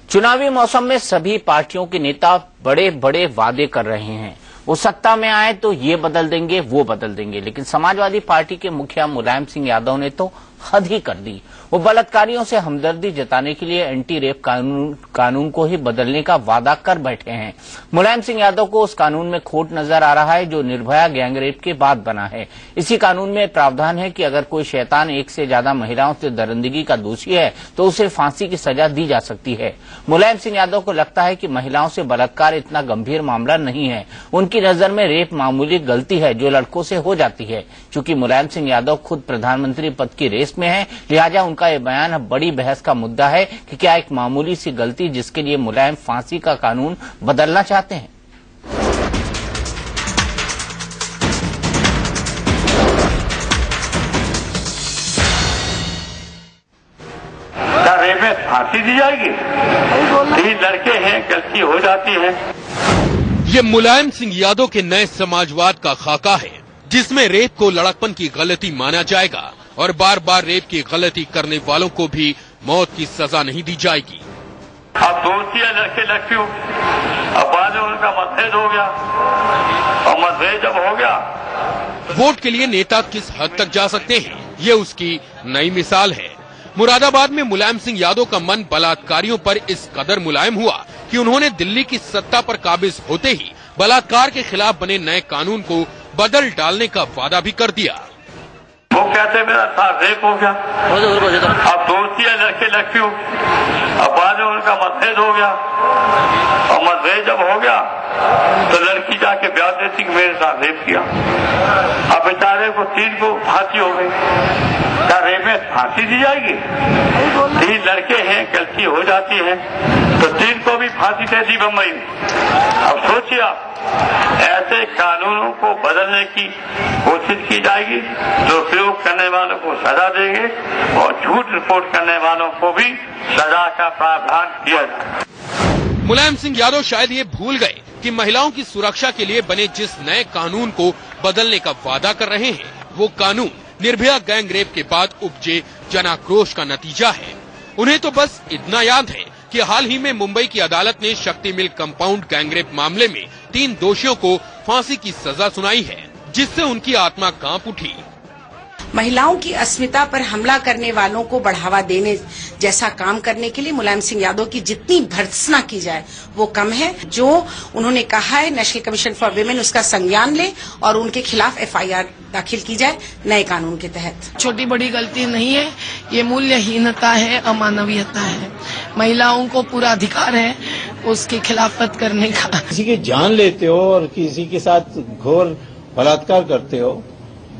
चुनावी मौसम में सभी पार्टियों के नेता बड़े बड़े वादे कर रहे हैं। वो सत्ता में आए तो ये बदल देंगे, वो बदल देंगे, लेकिन समाजवादी पार्टी के मुखिया मुलायम सिंह यादव ने तो हद ही कर दी। वो बलात्कारियों से हमदर्दी जताने के लिए एंटी रेप कानून को ही बदलने का वादा कर बैठे हैं। मुलायम सिंह यादव को उस कानून में खोट नजर आ रहा है जो निर्भया गैंगरेप के बाद बना है। इसी कानून में प्रावधान है कि अगर कोई शैतान एक से ज्यादा महिलाओं से दरिंदगी का दोषी है तो उसे फांसी की सजा दी जा सकती है। मुलायम सिंह यादव को लगता है कि महिलाओं से बलात्कार इतना गंभीर मामला नहीं है। उनकी नजर में रेप मामूली गलती है जो लड़कों से हो जाती है। चूंकि मुलायम सिंह यादव खुद प्रधानमंत्री पद की रेस में है, लिहाजा उनका ये बयान अब बड़ी बहस का मुद्दा है कि क्या एक मामूली सी गलती जिसके लिए मुलायम फांसी का कानून बदलना चाहते हैं। क्या रेप में फांसी दी जाएगी? 3 लड़के हैं, गलती हो जाती है। ये मुलायम सिंह यादव के नए समाजवाद का खाका है जिसमें रेप को लड़कपन की गलती माना जाएगा और बार बार रेप की गलती करने वालों को भी मौत की सजा नहीं दी जाएगी। अब दोस्ती है लड़के लड़कियों, अब बाद में उनका मतभेद हो गया और मतभेद जब हो गया, वोट के लिए नेता किस हद तक जा सकते हैं, ये उसकी नई मिसाल है। मुरादाबाद में मुलायम सिंह यादव का मन बलात्कारियों पर इस कदर मुलायम हुआ कि उन्होंने दिल्ली की सत्ता पर काबिज होते ही बलात्कार के खिलाफ बने नए कानून को बदल डालने का वादा भी कर दिया। वो कहते मेरा साथ रेप हो गया, अब दोस्ती है लड़के लड़कियों, अब बाद में उनका मतभेद हो गया और मतभेद जब हो गया तो लड़की जाके ब्याह देती कि मेरे साथ रेप किया। अब बेचारे को 3 को फांसी हो गई। क्या रेप में फांसी दी जाएगी? 3 लड़के हैं, गलती हो जाती है तो 3 को भी फांसी दे दी बम्बई में। अब सोचिए आप, ऐसे कानूनों को बदलने की कोशिश की जाएगी जो प्रयोग करने वालों को सजा देंगे और झूठ रिपोर्ट करने वालों को भी सजा का प्रावधान किया जाएगा। मुलायम सिंह यादव शायद ये भूल गए कि महिलाओं की सुरक्षा के लिए बने जिस नए कानून को बदलने का वादा कर रहे हैं वो कानून निर्भया गैंग रेप के बाद उपजे जनाक्रोश का नतीजा है। उन्हें तो बस इतना याद है कि हाल ही में मुंबई की अदालत ने शक्ति मिल कंपाउंड गैंगरेप मामले में 3 दोषियों को फांसी की सजा सुनाई है, जिससे उनकी आत्मा कांप उठी। महिलाओं की अस्मिता पर हमला करने वालों को बढ़ावा देने जैसा काम करने के लिए मुलायम सिंह यादव की जितनी भर्त्सना की जाए वो कम है। जो उन्होंने कहा है नेशनल कमीशन फॉर विमेन उसका संज्ञान ले और उनके खिलाफ FIR दाखिल की जाए नए कानून के तहत। छोटी बड़ी गलती नहीं है, ये मूल्यहीनता है, अमानवीयता है। महिलाओं को पूरा अधिकार है उसकी खिलाफत करने का। किसी की जान लेते हो और किसी के साथ घोर बलात्कार करते हो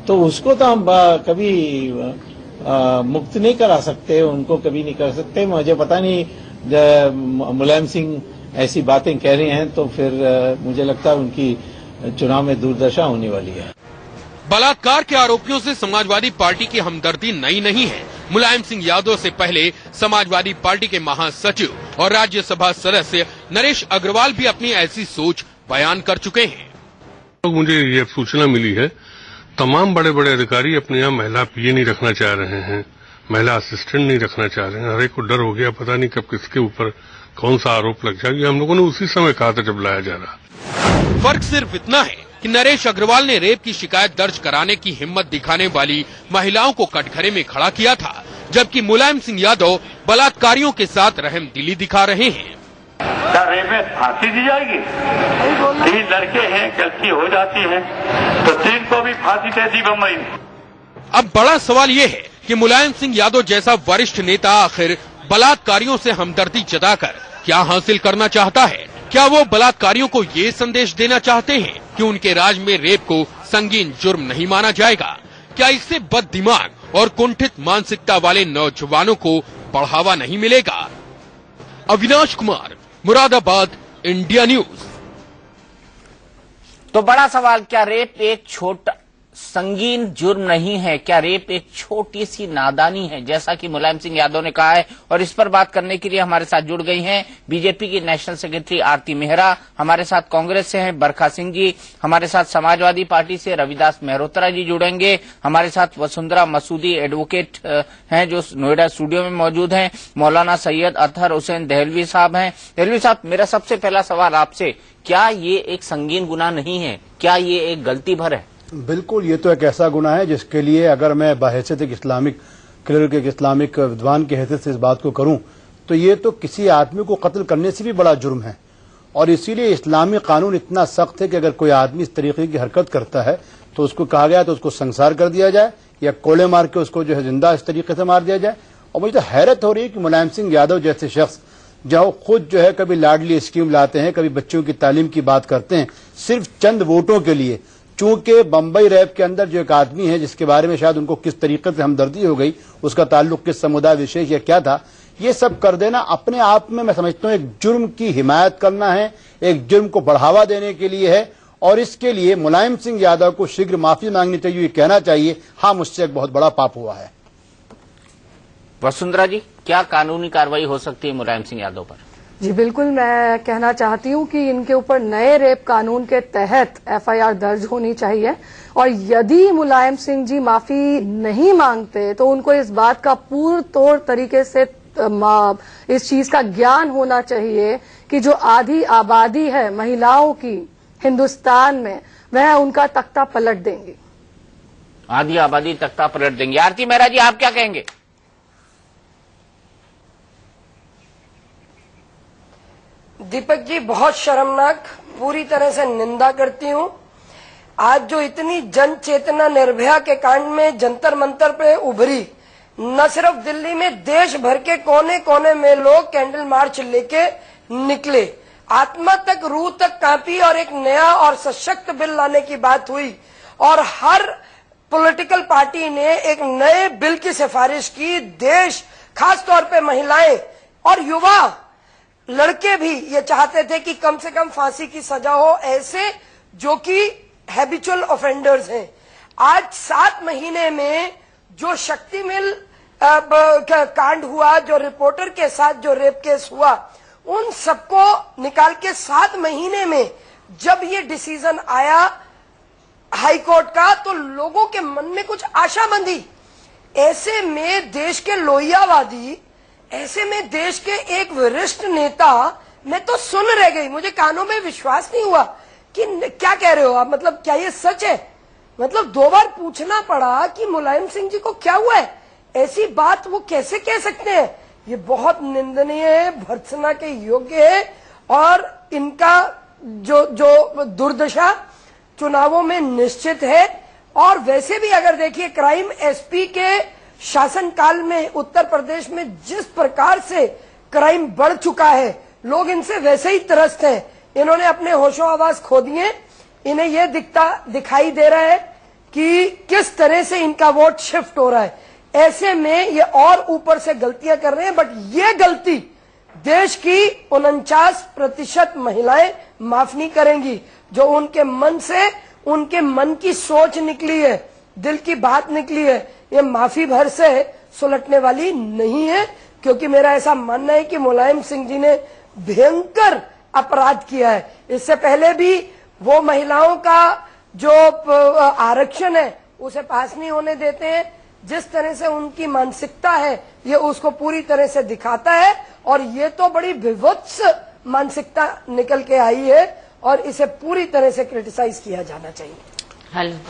तो उसको तो हम कभी मुक्त नहीं करा सकते, उनको कभी नहीं कर सकते। मुझे पता नहीं मुलायम सिंह ऐसी बातें कह रहे हैं तो फिर मुझे लगता है उनकी चुनाव में दुर्दशा होने वाली है। बलात्कार के आरोपियों से समाजवादी पार्टी की हमदर्दी नई नहीं है। मुलायम सिंह यादव से पहले समाजवादी पार्टी के महासचिव और राज्यसभा सदस्य नरेश अग्रवाल भी अपनी ऐसी सोच बयान कर चुके हैं। मुझे ये सूचना मिली है तमाम बड़े बड़े अधिकारी अपने यहाँ महिला PA नहीं रखना चाह रहे हैं, महिला असिस्टेंट नहीं रखना चाह रहे हैं। हर एक को डर हो गया, पता नहीं कब किसके ऊपर कौन सा आरोप लग जाएगा। हम लोगों ने उसी समय कहा था जब लाया जा रहा। फर्क सिर्फ इतना है कि नरेश अग्रवाल ने रेप की शिकायत दर्ज कराने की हिम्मत दिखाने वाली महिलाओं को कटघरे में खड़ा किया था, जबकि मुलायम सिंह यादव बलात्कारियों के साथ रहमदिली दिखा रहे हैं। क्या रेप में फांसी दी जाएगी? 3 लड़के हैं, गलती हो जाती है तो 3 को भी फांसी दे दी बम्बई में। अब बड़ा सवाल ये है कि मुलायम सिंह यादव जैसा वरिष्ठ नेता आखिर बलात्कारियों से हमदर्दी जताकर क्या हासिल करना चाहता है? क्या वो बलात्कारियों को ये संदेश देना चाहते हैं कि उनके राज में रेप को संगीन जुर्म नहीं माना जाएगा? क्या इससे बददिमाग और कुंठित मानसिकता वाले नौजवानों को बढ़ावा नहीं मिलेगा? Avinash Kumar, Moradabad, India news. तो बड़ा सवाल, क्या रेप एक संगीन जुर्म नहीं है? क्या रेप एक छोटी सी नादानी है, जैसा कि मुलायम सिंह यादव ने कहा है? और इस पर बात करने के लिए हमारे साथ जुड़ गई हैं बीजेपी की नेशनल सेक्रेटरी आरती मेहरा, हमारे साथ कांग्रेस से हैं बरखा सिंह जी, हमारे साथ समाजवादी पार्टी से रविदास मेहरोत्रा जी जुड़ेंगे, हमारे साथ वसुंधरा मसूदी एडवोकेट हैं जो नोएडा स्टूडियो में मौजूद हैं, मौलाना सैयद अतहर हुसैन दहलवी साहब हैं। दहलवी साहब, मेरा सबसे पहला सवाल आपसे, क्या ये एक संगीन गुनाह नहीं है? क्या ये एक गलती भर है? बिल्कुल, ये तो एक ऐसा गुनाह है जिसके लिए अगर मैं बहैसियत एक इस्लामिक क्लर्क, एक इस्लामिक विद्वान की हैसियत से इस बात को करूं तो ये तो किसी आदमी को कत्ल करने से भी बड़ा जुर्म है। और इसीलिए इस्लामी कानून इतना सख्त है कि अगर कोई आदमी इस तरीके की हरकत करता है तो उसको कहा गया तो उसको संसार कर दिया जाए या कोड़े मार के उसको जो है जिंदा इस तरीके से मार दिया जाए। और मुझे तो हैरत हो रही है कि मुलायम सिंह यादव जैसे शख्स जो खुद जो है कभी लाडली स्कीम लाते हैं, कभी बच्चों की तालीम की बात करते हैं, सिर्फ चंद वोटों के लिए, चूंकि बंबई रैप के अंदर जो एक आदमी है जिसके बारे में शायद उनको किस तरीके से हमदर्दी हो गई, उसका ताल्लुक किस समुदाय विशेष या क्या था, ये सब कर देना अपने आप में मैं समझता हूं एक जुर्म की हिमायत करना है, एक जुर्म को बढ़ावा देने के लिए है। और इसके लिए मुलायम सिंह यादव को शीघ्र माफी मांगनी चाहिए, ये कहना चाहिए हाँ मुझसे एक बहुत बड़ा पाप हुआ है। वसुंधरा जी, क्या कानूनी कार्रवाई हो सकती है मुलायम सिंह यादव पर? जी बिल्कुल, मैं कहना चाहती हूं कि इनके ऊपर नए रेप कानून के तहत एफआईआर दर्ज होनी चाहिए और यदि मुलायम सिंह जी माफी नहीं मांगते तो उनको इस बात का पूर्ण तौर तरीके से इस चीज का ज्ञान होना चाहिए कि जो आधी आबादी है महिलाओं की हिंदुस्तान में, वह उनका तख्ता पलट देंगी। आधी आबादी तख्ता पलट देंगे। आरती मेहरा जी, आप क्या कहेंगे? दीपक जी, बहुत शर्मनाक, पूरी तरह से निंदा करती हूं। आज जो इतनी जन चेतना निर्भया के कांड में जंतर मंतर पे उभरी, न सिर्फ दिल्ली में देश भर के कोने कोने में लोग कैंडल मार्च लेके निकले, आत्मा तक रूह तक कांपी और एक नया और सशक्त बिल लाने की बात हुई और हर पॉलिटिकल पार्टी ने एक नए बिल की सिफारिश की। देश, खासतौर पे महिलाएं और युवा लड़के भी ये चाहते थे कि कम से कम फांसी की सजा हो ऐसे जो कि हैबिचुअल ऑफेंडर्स हैं। आज 7 महीने में जो शक्ति मिल कांड हुआ, जो रिपोर्टर के साथ जो रेप केस हुआ, उन सबको निकाल के 7 महीने में जब ये डिसीजन आया हाई कोर्ट का तो लोगों के मन में कुछ आशा बंधी। ऐसे में देश के लोहियावादी, ऐसे में देश के एक वरिष्ठ नेता, मैं तो सुन रह गई, मुझे कानों में विश्वास नहीं हुआ कि क्या कह रहे हो आप, मतलब क्या ये सच है? मतलब 2 बार पूछना पड़ा कि मुलायम सिंह जी को क्या हुआ है, ऐसी बात वो कैसे कह सकते हैं? ये बहुत निंदनीय है, भर्त्सना के योग्य है और इनका जो दुर्दशा चुनावों में निश्चित है। और वैसे भी अगर देखिए क्राइम एसपी के शासनकाल में उत्तर प्रदेश में जिस प्रकार से क्राइम बढ़ चुका है, लोग इनसे वैसे ही त्रस्त हैं। इन्होंने अपने होशो आवाज खो दिए। इन्हें यह दिखाई दे रहा है कि किस तरह से इनका वोट शिफ्ट हो रहा है। ऐसे में ये और ऊपर से गलतियां कर रहे हैं, बट ये गलती देश की 49% महिलाएं माफ नहीं करेंगी। जो उनके मन से, उनके मन की सोच निकली है, दिल की बात निकली है, ये माफी भर से सुलटने वाली नहीं है। क्योंकि मेरा ऐसा मानना है कि मुलायम सिंह जी ने भयंकर अपराध किया है। इससे पहले भी वो महिलाओं का जो आरक्षण है उसे पास नहीं होने देते हैं। जिस तरह से उनकी मानसिकता है ये उसको पूरी तरह से दिखाता है और ये तो बड़ी विवत्स मानसिकता निकल के आई है और इसे पूरी तरह से क्रिटिसाइज किया जाना चाहिए।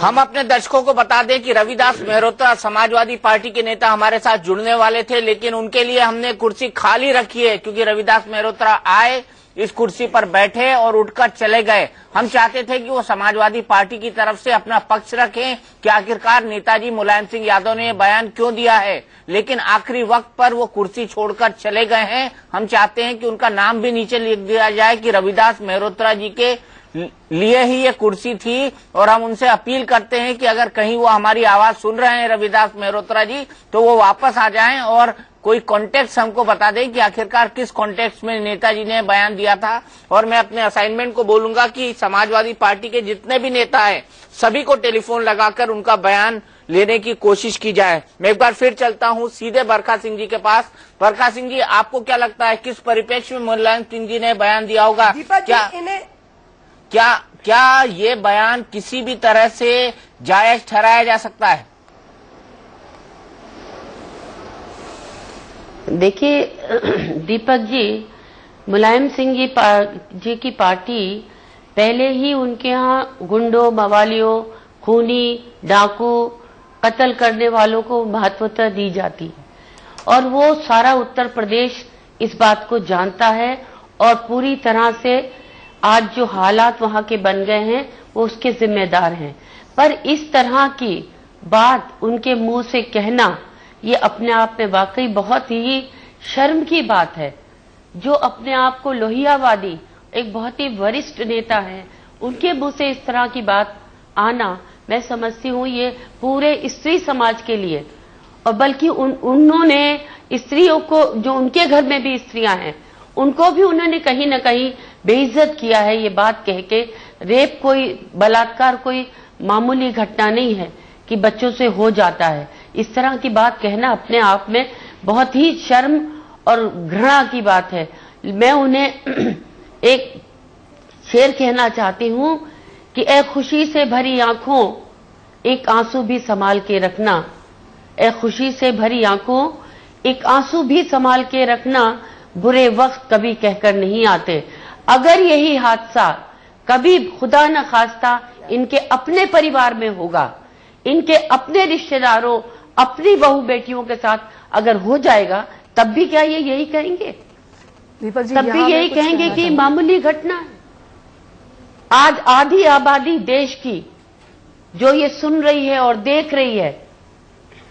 हम अपने दर्शकों को बता दें कि रविदास मेहरोत्रा समाजवादी पार्टी के नेता हमारे साथ जुड़ने वाले थे, लेकिन उनके लिए हमने कुर्सी खाली रखी है क्योंकि रविदास मेहरोत्रा आए, इस कुर्सी पर बैठे और उठकर चले गए। हम चाहते थे कि वो समाजवादी पार्टी की तरफ से अपना पक्ष रखें कि आखिरकार नेताजी मुलायम सिंह यादव ने बयान क्यों दिया है, लेकिन आखिरी वक्त पर वो कुर्सी छोड़कर चले गए हैं। हम चाहते हैं कि उनका नाम भी नीचे लिख दिया जाए कि रविदास मेहरोत्रा जी के लिए ही ये कुर्सी थी और हम उनसे अपील करते हैं कि अगर कहीं वो हमारी आवाज सुन रहे हैं रविदास मेहरोत्रा जी, तो वो वापस आ जाएं और कोई कॉन्टेक्स्ट हमको बता दें कि आखिरकार किस कॉन्टेक्स्ट में नेताजी ने बयान दिया था। और मैं अपने असाइनमेंट को बोलूंगा कि समाजवादी पार्टी के जितने भी नेता हैं सभी को टेलीफोन लगाकर उनका बयान लेने की कोशिश की जाए। मैं एक बार फिर चलता हूं सीधे बरखा सिंह जी के पास। बरखा सिंह जी, आपको क्या लगता है किस परिप्रेक्ष्य में मुलायम सिंह जी ने बयान दिया होगा? क्या ये बयान किसी भी तरह से जायज ठहराया जा सकता है? देखिए दीपक जी, मुलायम सिंह जी की पार्टी पहले ही उनके यहाँ गुंडों, मवालियों, खूनी, डाकू, कत्ल करने वालों को महत्वता दी जाती है और वो सारा उत्तर प्रदेश इस बात को जानता है और पूरी तरह से आज जो हालात वहां के बन गए हैं वो उसके जिम्मेदार हैं। पर इस तरह की बात उनके मुंह से कहना ये अपने आप में वाकई बहुत ही शर्म की बात है। जो अपने आप को लोहियावादी, एक बहुत ही वरिष्ठ नेता है, उनके मुंह से इस तरह की बात आना, मैं समझती हूँ ये पूरे स्त्री समाज के लिए और बल्कि उन्होंने स्त्रियों को, जो उनके घर में भी स्त्रियां हैं, उनको भी उन्होंने कहीं न कहीं बेइज्जत किया है। ये बात कह के रेप कोई, बलात्कार कोई मामूली घटना नहीं है कि बच्चों से हो जाता है। इस तरह की बात कहना अपने आप में बहुत ही शर्म और घृणा की बात है। मैं उन्हें एक शेर कहना चाहती हूँ कि ए खुशी से भरी आंखों एक आंसू भी संभाल के रखना, ए खुशी से भरी आंखों एक आंसू भी संभाल के रखना, बुरे वक्त कभी कहकर नहीं आते। अगर यही हादसा कभी खुदा न खास्ता इनके अपने परिवार में होगा, इनके अपने रिश्तेदारों, अपनी बहू बेटियों के साथ अगर हो जाएगा, तब भी क्या ये यही कहेंगे? दीपक जी, तब भी यही कहेंगे कि मामूली घटना है। आज आधी आबादी देश की जो ये सुन रही है और देख रही है,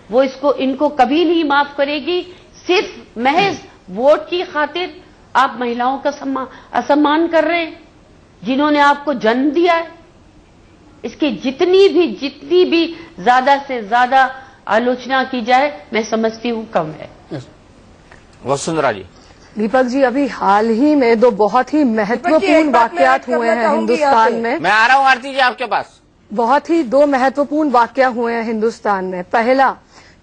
वो इनको कभी नहीं माफ करेगी। सिर्फ महज वोट की खातिर आप महिलाओं का असम्मान कर रहे हैं, जिन्होंने आपको जन्म दिया है। इसकी जितनी भी ज्यादा से ज्यादा आलोचना की जाए, मैं समझती हूँ कम है। वसुंधरा जी। दीपक जी, अभी हाल ही में दो बहुत ही महत्वपूर्ण वाकयात हुए हैं हिंदुस्तान में। मैं आ रहा हूँ आरती जी आपके पास। बहुत ही दो महत्वपूर्ण वाकया हुए हैं हिंदुस्तान में। पहला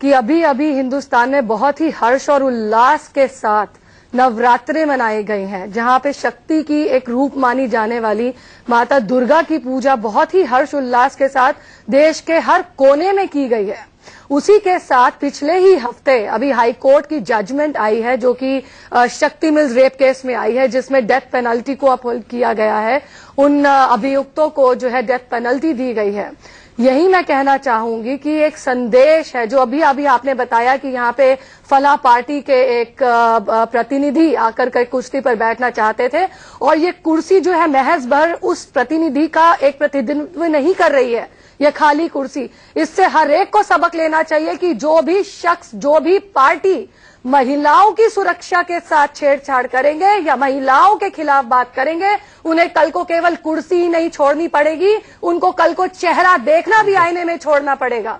कि अभी अभी हिंदुस्तान में बहुत ही हर्ष और उल्लास के साथ नवरात्रे मनाए गए हैं, जहां पे शक्ति की एक रूप मानी जाने वाली माता दुर्गा की पूजा बहुत ही हर्ष उल्लास के साथ देश के हर कोने में की गई है। उसी के साथ पिछले ही हफ्ते अभी हाई कोर्ट की जजमेंट आई है, जो कि शक्ति मिल्स रेप केस में आई है, जिसमें डेथ पेनल्टी को अपहोल्ड किया गया है। उन अभियुक्तों को जो है डेथ पेनल्टी दी गई है। यही मैं कहना चाहूंगी कि एक संदेश है, जो अभी अभी आपने बताया कि यहाँ पे फला पार्टी के एक प्रतिनिधि आकर के कुर्सी पर बैठना चाहते थे, और ये कुर्सी जो है महज भर उस प्रतिनिधि का एक प्रतिनिधित्व नहीं कर रही है, ये खाली कुर्सी। इससे हर एक को सबक लेना चाहिए कि जो भी शख्स, जो भी पार्टी महिलाओं की सुरक्षा के साथ छेड़छाड़ करेंगे या महिलाओं के खिलाफ बात करेंगे, उन्हें कल को केवल कुर्सी ही नहीं छोड़नी पड़ेगी, उनको कल को चेहरा देखना भी आईने में छोड़ना पड़ेगा।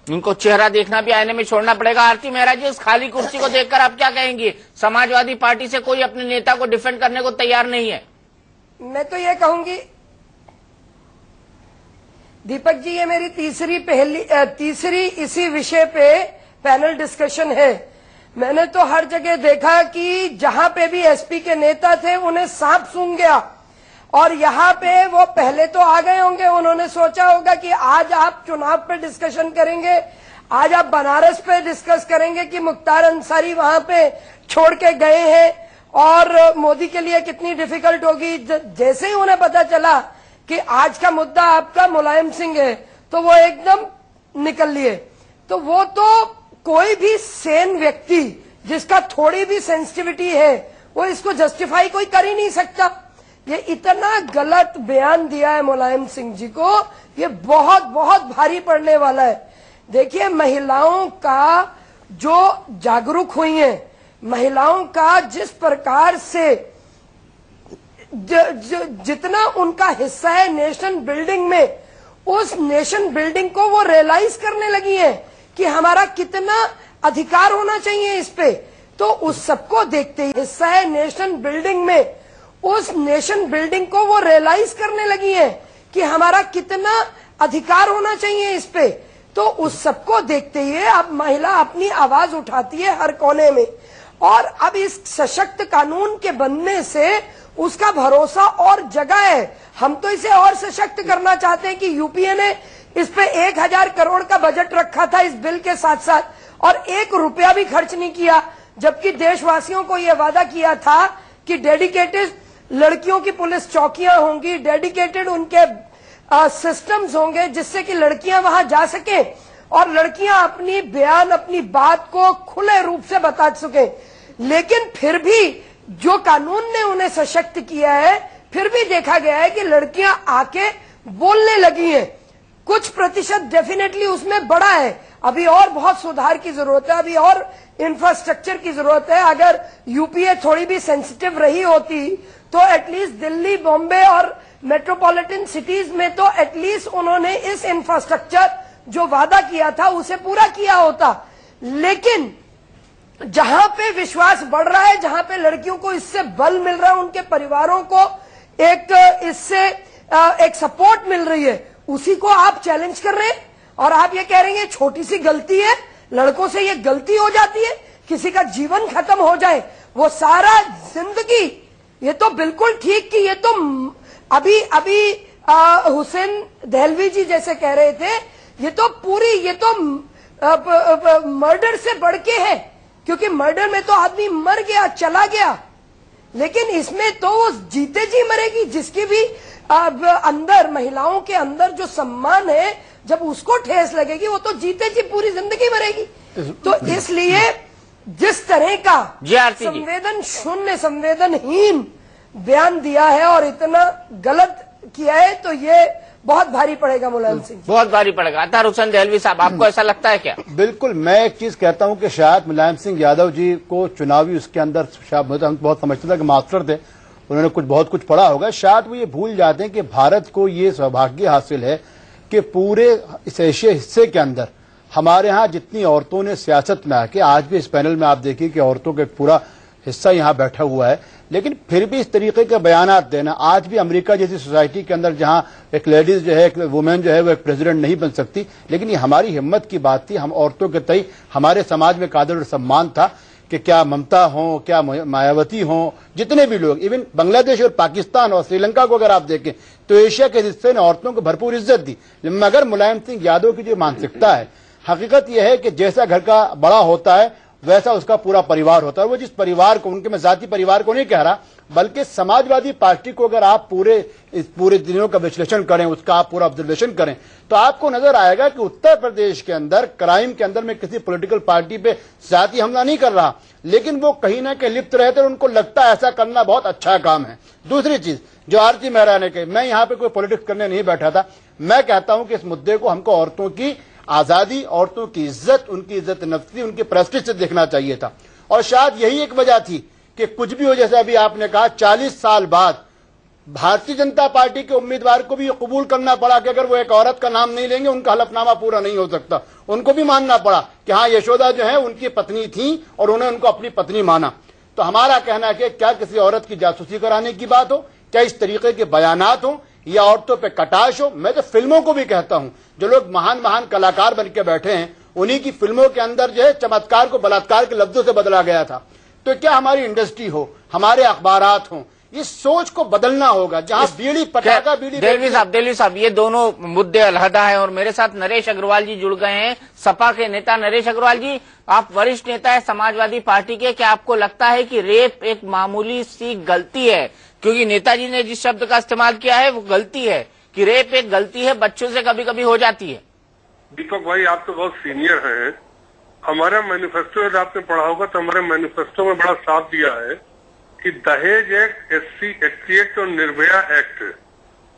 उनको चेहरा देखना भी आईने में छोड़ना पड़ेगा। आरती मेहरा जी, इस खाली कुर्सी को देखकर आप क्या कहेंगी? समाजवादी पार्टी से कोई अपने नेता को डिफेंड करने को तैयार नहीं है। मैं तो ये कहूंगी दीपक जी, ये मेरी तीसरी इसी विषय पे पैनल डिस्कशन है। मैंने तो हर जगह देखा कि जहां पे भी एसपी के नेता थे उन्हें सांप सूंघ गया, और यहाँ पे वो पहले तो आ गए होंगे, उन्होंने सोचा होगा कि आज आप चुनाव पे डिस्कशन करेंगे, आज आप बनारस पे डिस्कस करेंगे कि मुख्तार अंसारी वहां पे छोड़ के गए हैं और मोदी के लिए कितनी डिफिकल्ट होगी। जैसे ही उन्हें पता चला कि आज का मुद्दा आपका मुलायम सिंह है, तो वो एकदम निकल लिए। तो वो तो कोई भी सेन व्यक्ति जिसका थोड़ी भी सेंसिटिविटी है, वो इसको जस्टिफाई कोई कर ही नहीं सकता। ये इतना गलत बयान दिया है मुलायम सिंह जी को, ये बहुत बहुत भारी पड़ने वाला है। देखिए, महिलाओं का जो जागरूक हुई हैं, महिलाओं का जिस प्रकार से जितना उनका हिस्सा है नेशन बिल्डिंग में, उस नेशन बिल्डिंग को वो रियलाइज करने लगी है कि हमारा कितना अधिकार होना चाहिए इस पे। तो उस सबको देखते ही हिस्सा है नेशन बिल्डिंग में, उस नेशन बिल्डिंग को वो रियलाइज करने लगी है कि हमारा कितना अधिकार होना चाहिए इस पे। तो उस सबको देखते हुए अब महिला अपनी आवाज उठाती है हर कोने में, और अब इस सशक्त कानून के बनने से उसका भरोसा और जगह है। हम तो इसे और सशक्त करना चाहते हैं कि यूपीए ने इस पे 1000 करोड़ का बजट रखा था इस बिल के साथ साथ, और 1 रुपया भी खर्च नहीं किया, जबकि देशवासियों को यह वादा किया था कि डेडिकेटेड लड़कियों की पुलिस चौकियां होंगी, डेडिकेटेड उनके सिस्टम्स होंगे जिससे कि लड़कियां वहां जा सके और लड़कियां अपनी बयान, अपनी बात को खुले रूप से बता सके। लेकिन फिर भी जो कानून ने उन्हें सशक्त किया है, फिर भी देखा गया है कि लड़कियां आके बोलने लगी हैं। कुछ प्रतिशत डेफिनेटली उसमें बढ़ा है, अभी और बहुत सुधार की जरूरत है, अभी और इंफ्रास्ट्रक्चर की जरूरत है। अगर यूपीए थोड़ी भी सेंसिटिव रही होती तो एटलीस्ट दिल्ली, बॉम्बे और मेट्रोपॉलिटन सिटीज में तो एटलीस्ट उन्होंने इस इंफ्रास्ट्रक्चर जो वादा किया था उसे पूरा किया होता। लेकिन जहां पे विश्वास बढ़ रहा है, जहां पे लड़कियों को इससे बल मिल रहा है, उनके परिवारों को इससे एक सपोर्ट मिल रही है, उसी को आप चैलेंज कर रहे हैं। और आप ये कह रहे हैं छोटी सी गलती है, लड़कों से ये गलती हो जाती है, किसी का जीवन खत्म हो जाए, वो सारा जिंदगी, ये तो बिल्कुल ठीक कि ये तो अभी हुसैन दहलवी जी जैसे कह रहे थे, ये तो मर्डर से बढ़ के है, क्योंकि मर्डर में तो आदमी मर गया, चला गया, लेकिन इसमें तो वो जीते जी मरेगी। जिसकी भी अंदर, महिलाओं के अंदर जो सम्मान है, जब उसको ठेस लगेगी वो तो जीते जी पूरी जिंदगी मरेगी। तो इसलिए जिस तरह का संवेदन शून्य, संवेदनहीन बयान दिया है और इतना गलत किया है, तो ये बहुत भारी पड़ेगा मुलायम सिंह, बहुत भारी पड़ेगा। अतहर हुसैन दहलवी साहब, आपको ऐसा लगता है क्या? बिल्कुल, मैं एक चीज कहता हूं कि शायद मुलायम सिंह यादव जी को चुनावी उसके अंदर शायद हम बहुत समझते थे कि मास्टर थे, उन्होंने बहुत कुछ पढ़ा होगा, शायद वो ये भूल जाते हैं कि भारत को ये सौभाग्य हासिल है कि पूरे इस एशिया हिस्से के अंदर हमारे यहाँ जितनी औरतों ने सियासत में आके, आज भी इस पैनल में आप देखिए कि औरतों का एक पूरा हिस्सा यहाँ बैठा हुआ है, लेकिन फिर भी इस तरीके के बयानात देना, आज भी अमेरिका जैसी सोसाइटी के अंदर जहाँ एक लेडीज जो है, एक वुमेन जो है वो एक प्रेसिडेंट नहीं बन सकती, लेकिन ये हमारी हिम्मत की बात थी। हम औरतों के तय हमारे समाज में कादर और सम्मान था कि क्या ममता हो, क्या मायावती हो, जितने भी लोग, इवन बांग्लादेश और पाकिस्तान और श्रीलंका को अगर आप देखें तो एशिया के हिस्से ने औरतों को भरपूर इज्जत दी। मगर मुलायम सिंह यादव की जो मानसिकता है, हकीकत यह है कि जैसा घर का बड़ा होता है वैसा उसका पूरा परिवार होता है। वो जिस परिवार को, उनके मैं जाति परिवार को नहीं कह रहा, बल्कि समाजवादी पार्टी को अगर आप पूरे दिनों का विश्लेषण करें, उसका आप पूरा ऑब्जर्वेशन करें, तो आपको नजर आएगा कि उत्तर प्रदेश के अंदर क्राइम के अंदर में किसी पॉलिटिकल पार्टी पे जाति हमला नहीं कर रहा, लेकिन वो कहीं ना कहीं लिप्त रहते और उनको लगता है ऐसा करना बहुत अच्छा काम है। दूसरी चीज जो आरती मेहरा ने कही, मैं यहाँ पे कोई पॉलिटिक्स करने नहीं बैठा था, मैं कहता हूं कि इस मुद्दे को हमको औरतों की आजादी, औरतों की इज्जत, उनकी इज्जत नफ्सी, उनके प्रेस्टीज से देखना चाहिए था। और शायद यही एक वजह थी कि कुछ भी हो, जैसे अभी आपने कहा, 40 साल बाद भारतीय जनता पार्टी के उम्मीदवार को भी ये कबूल करना पड़ा कि अगर वो एक औरत का नाम नहीं लेंगे उनका हलफनामा पूरा नहीं हो सकता। उनको भी मानना पड़ा कि हाँ, यशोदा जो है उनकी पत्नी थी और उन्होंने उनको अपनी पत्नी माना। तो हमारा कहना है कि क्या किसी औरत की जासूसी कराने की बात हो, क्या इस तरीके के बयानात हो, या औरतों पे कटाश हो। मैं तो फिल्मों को भी कहता हूं, जो लोग महान महान कलाकार बन के बैठे हैं, उन्हीं की फिल्मों के अंदर जो है चमत्कार को बलात्कार के लफ्जों से बदला गया था। तो क्या हमारी इंडस्ट्री हो, हमारे अखबारात हो, इस सोच को बदलना होगा। जहां बीड़ी पटाखा देलवी साहब, ये दोनों मुद्दे अलहदा है और मेरे साथ नरेश अग्रवाल जी जुड़ गए हैं, सपा के नेता। नरेश अग्रवाल जी, आप वरिष्ठ नेता है समाजवादी पार्टी के, क्या आपको लगता है कि रेप एक मामूली सी गलती है? क्योंकि नेताजी ने जिस शब्द का इस्तेमाल किया है वो गलती है, कि रेप एक गलती है, बच्चों से कभी कभी हो जाती है। दीपक भाई, आप तो बहुत सीनियर हैं। हमारा मैनिफेस्टो यदि आपने पढ़ा होगा तो हमारे मैनिफेस्टो में बड़ा साफ दिया है कि दहेज एक्ट, SC एक्ट और निर्भया एक्ट,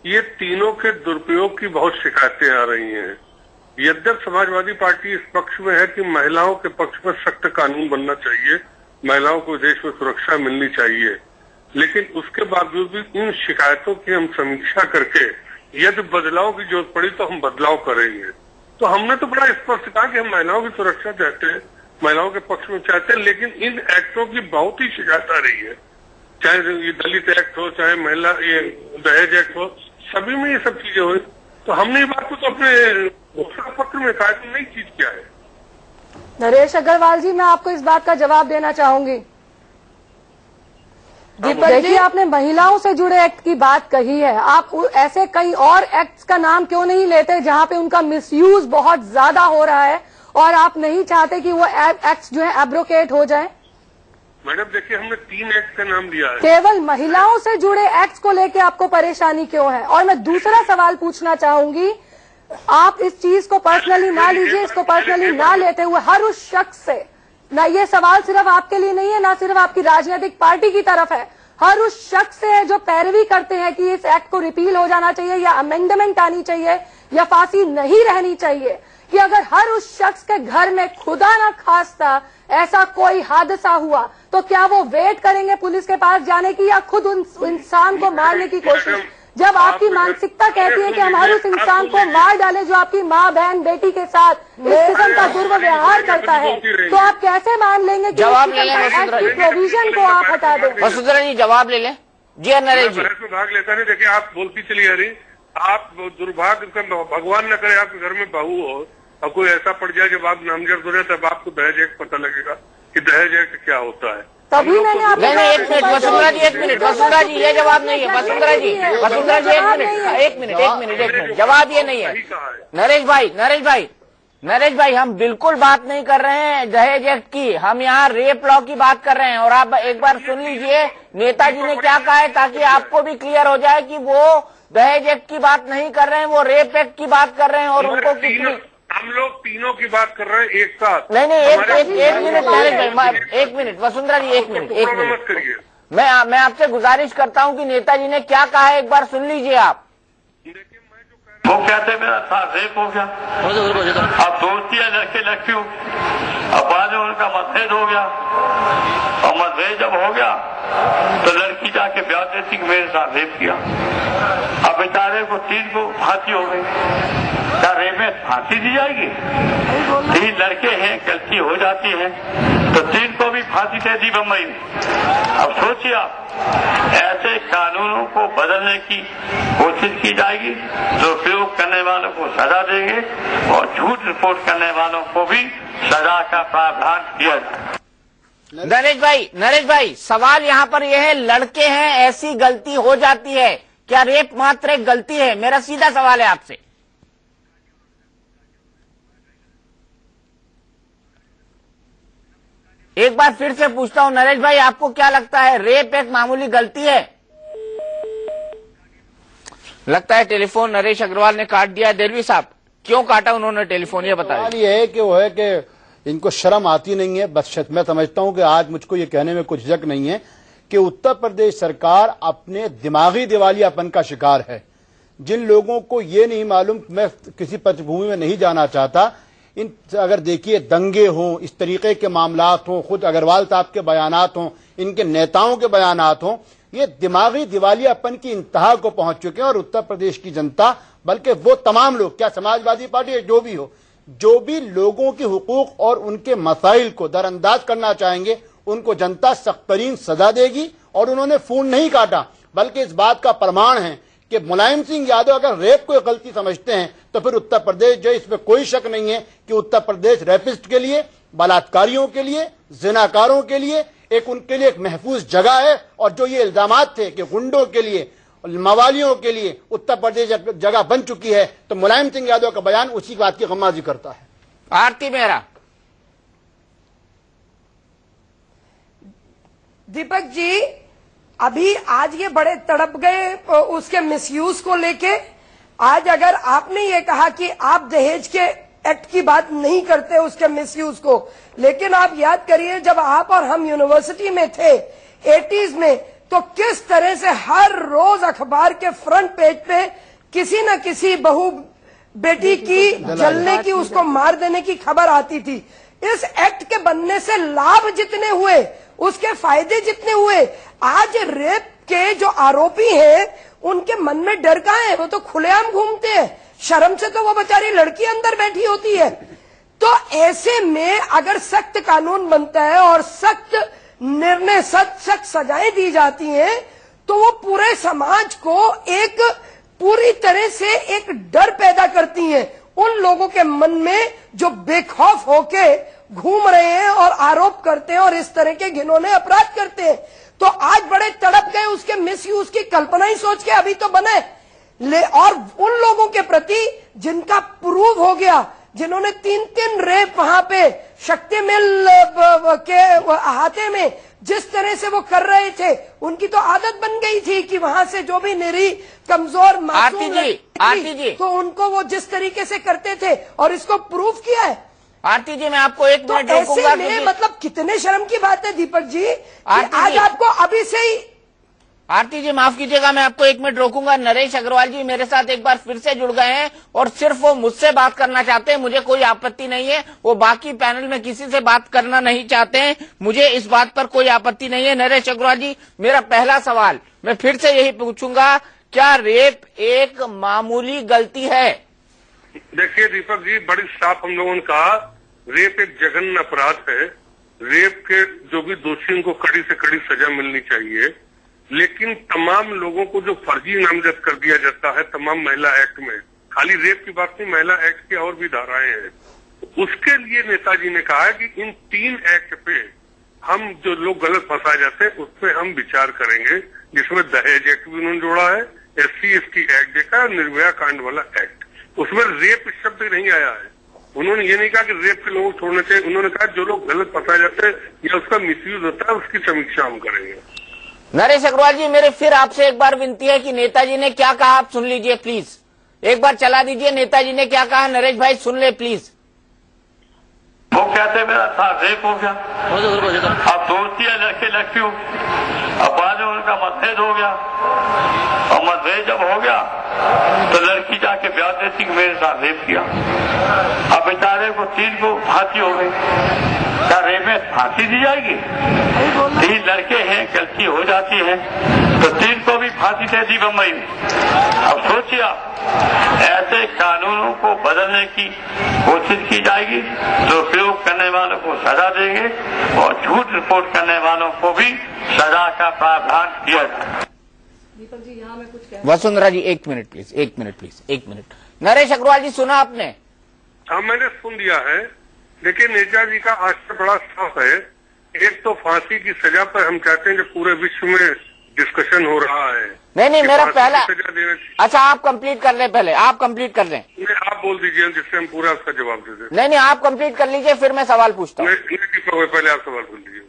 ये तीनों के दुरुपयोग की बहुत शिकायतें आ रही हैं। यद्यप समाजवादी पार्टी इस पक्ष में है कि महिलाओं के पक्ष में सख्त कानून बनना चाहिए, महिलाओं को देश में सुरक्षा मिलनी चाहिए, लेकिन उसके बावजूद भी इन शिकायतों की हम समीक्षा करके यदि बदलाव की जरूरत पड़ी तो हम बदलाव करेंगे। तो हमने तो बड़ा स्पष्ट कहा कि हम महिलाओं की सुरक्षा चाहते हैं, महिलाओं के पक्ष में चाहते हैं, लेकिन इन एक्टों की बहुत ही शिकायत आ रही है, चाहे ये दलित एक्ट हो, चाहे महिला ये दहेज एक्ट हो, सभी में ये सब चीजें हुई। तो हमने ये बात को तो अपने घोषणा पत्र में कहा कि नई चीज क्या है। नरेश अग्रवाल जी, मैं आपको इस बात का जवाब देना चाहूंगी। देखिए, आपने महिलाओं से जुड़े एक्ट की बात कही है, आप ऐसे कई और एक्ट्स का नाम क्यों नहीं लेते जहां पे उनका मिसयूज बहुत ज्यादा हो रहा है और आप नहीं चाहते कि वो एक्ट्स जो है एब्रोकेट हो जाए? मैडम देखिए, हमने 3 एक्ट का नाम दिया है। केवल महिलाओं से जुड़े एक्ट्स को लेके आपको परेशानी क्यों है? और मैं दूसरा सवाल पूछना चाहूंगी, आप इस चीज को पर्सनली ना लीजिए, इसको पर्सनली ना लेते हुए हर उस शख्स से, ना ये सवाल सिर्फ आपके लिए नहीं है, ना सिर्फ आपकी राजनीतिक पार्टी की तरफ है, हर उस शख्स से है जो पैरवी करते हैं कि इस एक्ट को रिपील हो जाना चाहिए या अमेंडमेंट आनी चाहिए या फांसी नहीं रहनी चाहिए, कि अगर हर उस शख्स के घर में खुदा ना खास्ता ऐसा कोई हादसा हुआ तो क्या वो वेट करेंगे पुलिस के पास जाने की या खुद उन इंसान को मारने की कोशिश? जब आपकी मानसिकता कहती है कि हम हर उस इंसान को मार डालें जो आपकी माँ, बहन, बेटी के साथ इस किस्म का दुर्व्यवहार करता है, तो आप कैसे मान लेंगे कि जवाब ले लें प्रोविजन को आप हटा दें? वसुंधरा जी जवाब ले लें। जी नरेश जी, भाग लेता नहीं। देखिए, आप बोलती चली आ रही, आप दुर्भाग्य, भगवान न करे आपके घर में बहू हो और कोई ऐसा पड़ जाए जब आप नामजद हो रहे तब आपको दहेज एक्ट पता लगेगा कि दहेज एक्ट क्या होता है। तभी मैंने आपको नहीं, एक मिनट वसुंधरा जी, एक मिनट वसुंधरा जी, ये जवाब नहीं है। वसुंधरा जी एक मिनट, जवाब ये नहीं है। नरेश भाई, हम बिल्कुल बात नहीं कर रहे हैं दहेज एक्ट की, हम यहाँ रेप लॉ की बात कर रहे हैं। और आप एक बार सुन लीजिए नेताजी ने क्या कहा है, ताकि आपको भी क्लियर हो जाए कि वो दहेज एक्ट की बात नहीं कर रहे हैं, वो रेप एक्ट की बात कर रहे हैं। और उनको कितनी, हम लोग तीनों की बात कर रहे हैं एक साथ। नहीं, एक मिनट नरेश भाई, एक मिनट वसुंधरा जी, एक मिनट करिए। मैं आपसे गुजारिश करता हूं कि नेताजी ने क्या कहा है एक बार सुन लीजिए आप। वो कहते मेरा साथ रेप हो गया, अब दोस्तियां लड़के लड़की, अब बाद में उनका मतभेद हो गया, और मतभेद जब हो गया तो लड़की जाके ब्याह देती कि मेरे साथ रेप किया। अब बेचारे को 3 को फांसी हो गई। क्या रेप में फांसी दी जाएगी? 3 लड़के हैं, गलती हो जाती है तो 3 को भी फांसी दे दी बम्बई में। अब सोचिए आप, ऐसे कानूनों को बदलने की कोशिश की जाएगी तो उपयोग करने वालों को सजा देंगे और झूठ रिपोर्ट करने वालों को भी सजा का प्रावधान किया जाए। नरेश भाई, सवाल यहाँ पर यह है, लड़के हैं, ऐसी गलती हो जाती है, क्या रेप मात्र एक गलती है? मेरा सीधा सवाल है आपसे। एक बार फिर से पूछता हूं नरेश भाई, आपको क्या लगता है रेप एक मामूली गलती है? लगता है टेलीफोन नरेश अग्रवाल ने काट दिया। देलवी साहब, क्यों काटा उन्होंने टेलीफोन, ये बताइए। ये है कि वो है कि इनको शर्म आती नहीं है। बस मैं समझता हूं कि आज मुझको ये कहने में कुछ झिझक नहीं है कि उत्तर प्रदेश सरकार अपने दिमागी दिवालियापन का शिकार है। जिन लोगों को ये नहीं मालूम, मैं किसी पृष्ठभूमि में नहीं जाना चाहता, इन अगर देखिए दंगे हों, इस तरीके के मामलात हों, खुद अग्रवाल साहब के बयानात हों, इनके नेताओं के बयानात हों, ये दिमागी दिवालियापन की इंतहा को पहुंच चुके हैं। और उत्तर प्रदेश की जनता, बल्कि वो तमाम लोग, क्या समाजवादी पार्टी जो भी हो, जो भी लोगों के हुकूक और उनके मसाइल को दरअंदाज करना चाहेंगे, उनको जनता सख्त तरीन सजा देगी। और उन्होंने फोन नहीं काटा, बल्कि इस बात का प्रमाण है कि मुलायम सिंह यादव अगर रेप को गलती समझते हैं तो फिर उत्तर प्रदेश, जो इसमें कोई शक नहीं है कि उत्तर प्रदेश रेपिस्ट के लिए, बलात्कारियों के लिए, जिनाकारों के लिए एक उनके लिए एक महफूज जगह है। और जो ये इल्जामात थे कि गुंडों के लिए, मवालियों के लिए उत्तर प्रदेश जगह बन चुकी है, तो मुलायम सिंह यादव का बयान उसी बात की गम्माजी करता है। आरती मेहरा। दीपक जी, अभी आज ये बड़े तड़प गए उसके मिसयूज को लेके। आज अगर आपने ये कहा कि आप दहेज के एक्ट की बात नहीं करते उसके मिसयूज को, लेकिन आप याद करिए जब आप और हम यूनिवर्सिटी में थे 80s में, तो किस तरह से हर रोज अखबार के फ्रंट पेज पे किसी न किसी बहू बेटी की जलने की, उसको मार देने की खबर आती थी। इस एक्ट के बनने से लाभ जितने हुए उसके फायदे जितने हुए। आज रेप के जो आरोपी हैं उनके मन में डर कहाँ है, वो तो खुलेआम घूमते हैं, शर्म से तो वो बेचारी लड़की अंदर बैठी होती है। तो ऐसे में अगर सख्त कानून बनता है और सख्त निर्णय, सख्त सजाएं दी जाती हैं, तो वो पूरे समाज को एक पूरी तरह से एक डर पैदा करती हैं उन लोगों के मन में जो बेखौफ होके घूम रहे हैं और आरोप करते हैं और इस तरह के घिनौने अपराध करते हैं। तो आज बड़े तड़प गए, उसके मिसयूज की कल्पना ही सोच के अभी तो बने और उन लोगों के प्रति जिनका प्रूव हो गया, जिन्होंने 3-3 रेप वहां पे शक्ति मिल के अहाते में जिस तरह से वो कर रहे थे, उनकी तो आदत बन गई थी कि वहां से जो भी निरीह कमजोर मासूम आरती जी तो उनको वो जिस तरीके से करते थे और इसको प्रूव किया है। आरती जी मैं आपको एक मिनट रोकूंगा। ऐसे में मतलब कितने शर्म की बात है दीपक जी, आज आपको अभी से ही। आरती जी माफ कीजिएगा, मैं आपको एक मिनट रोकूंगा। नरेश अग्रवाल जी मेरे साथ एक बार फिर से जुड़ गए हैं और सिर्फ वो मुझसे बात करना चाहते हैं, मुझे कोई आपत्ति नहीं है। वो बाकी पैनल में किसी से बात करना नहीं चाहते हैं, मुझे इस बात पर कोई आपत्ति नहीं है। नरेश अग्रवाल जी, मेरा पहला सवाल मैं फिर से यही पूछूंगा, क्या रेप एक मामूली गलती है? देखिए दीपक जी, बड़ी साफ हम लोगों ने कहा, रेप एक जघन्य अपराध है। रेप के जो भी दोषी उनको कड़ी से कड़ी सजा मिलनी चाहिए, लेकिन तमाम लोगों को जो फर्जी नामजद कर दिया जाता है तमाम महिला एक्ट में, खाली रेप की बात नहीं, महिला एक्ट की और भी धाराएं हैं, उसके लिए नेताजी ने कहा है कि इन 3 एक्ट पे हम जो लोग गलत फंसाए जाते हैं उस पर हम विचार करेंगे, जिसमें दहेज एक्ट भी उन्होंने जोड़ा है, SC/ST एक्ट देखा है, निर्भया कांड वाला एक्ट, उसमें रेप शब्द नहीं आया है। उन्होंने ये नहीं कहा कि रेप के लोग छोड़ने चाहिए, उन्होंने कहा जो लोग गलत फंसाए जाते हैं या उसका मिसयूज होता है उसकी समीक्षा हम करेंगे। नरेश अग्रवाल जी, मेरे फिर आपसे एक बार विनती है कि नेताजी ने क्या कहा आप सुन लीजिए प्लीज, एक बार चला दीजिए नेताजी ने क्या कहा। नरेश भाई सुन ले प्लीज। वो कहते मेरा था रेप हो गया, अब दोस्ती है लड़के लड़कियों, अब बाद में उनका मतभेद हो गया और मतभेद जब हो गया तो लड़की जाके ब्याह देती कि मेरे साथ रेप किया। अब बेचारे को 3 को फांसी हो गई, क्या रेप में फांसी दी जाएगी? 3 लड़के हैं, गलती हो जाती है तो 3 को भी फांसी दे दी बम्बई में। अब सोचिए आप, ऐसे कानूनों को बदलने की कोशिश की जाएगी तो प्रयोग करने वालों को सजा देंगे और झूठ रिपोर्ट करने वालों को भी सजा का प्रावधान किया जाएगा। दीपक जी यहाँ मैं कुछ कह। वसुंधरा जी एक मिनट प्लीज, एक मिनट प्लीज, एक मिनट। नरेश अग्रवाल जी सुना आपने? हाँ मैंने सुन लिया है, लेकिन नेताजी का आशय बड़ा साफ है। एक तो फांसी की सजा पर हम चाहते हैं कि पूरे विश्व में डिस्कशन हो रहा है। नहीं मेरा पहला, अच्छा आप कंप्लीट कर लें, पहले आप कंप्लीट कर लें। नहीं आप बोल दीजिए जिससे हम पूरा उसका जवाब दे दें। नहीं आप कंप्लीट कर लीजिए फिर मैं सवाल पूछता हूँ। पहले आप सवाल पूछ लीजिए।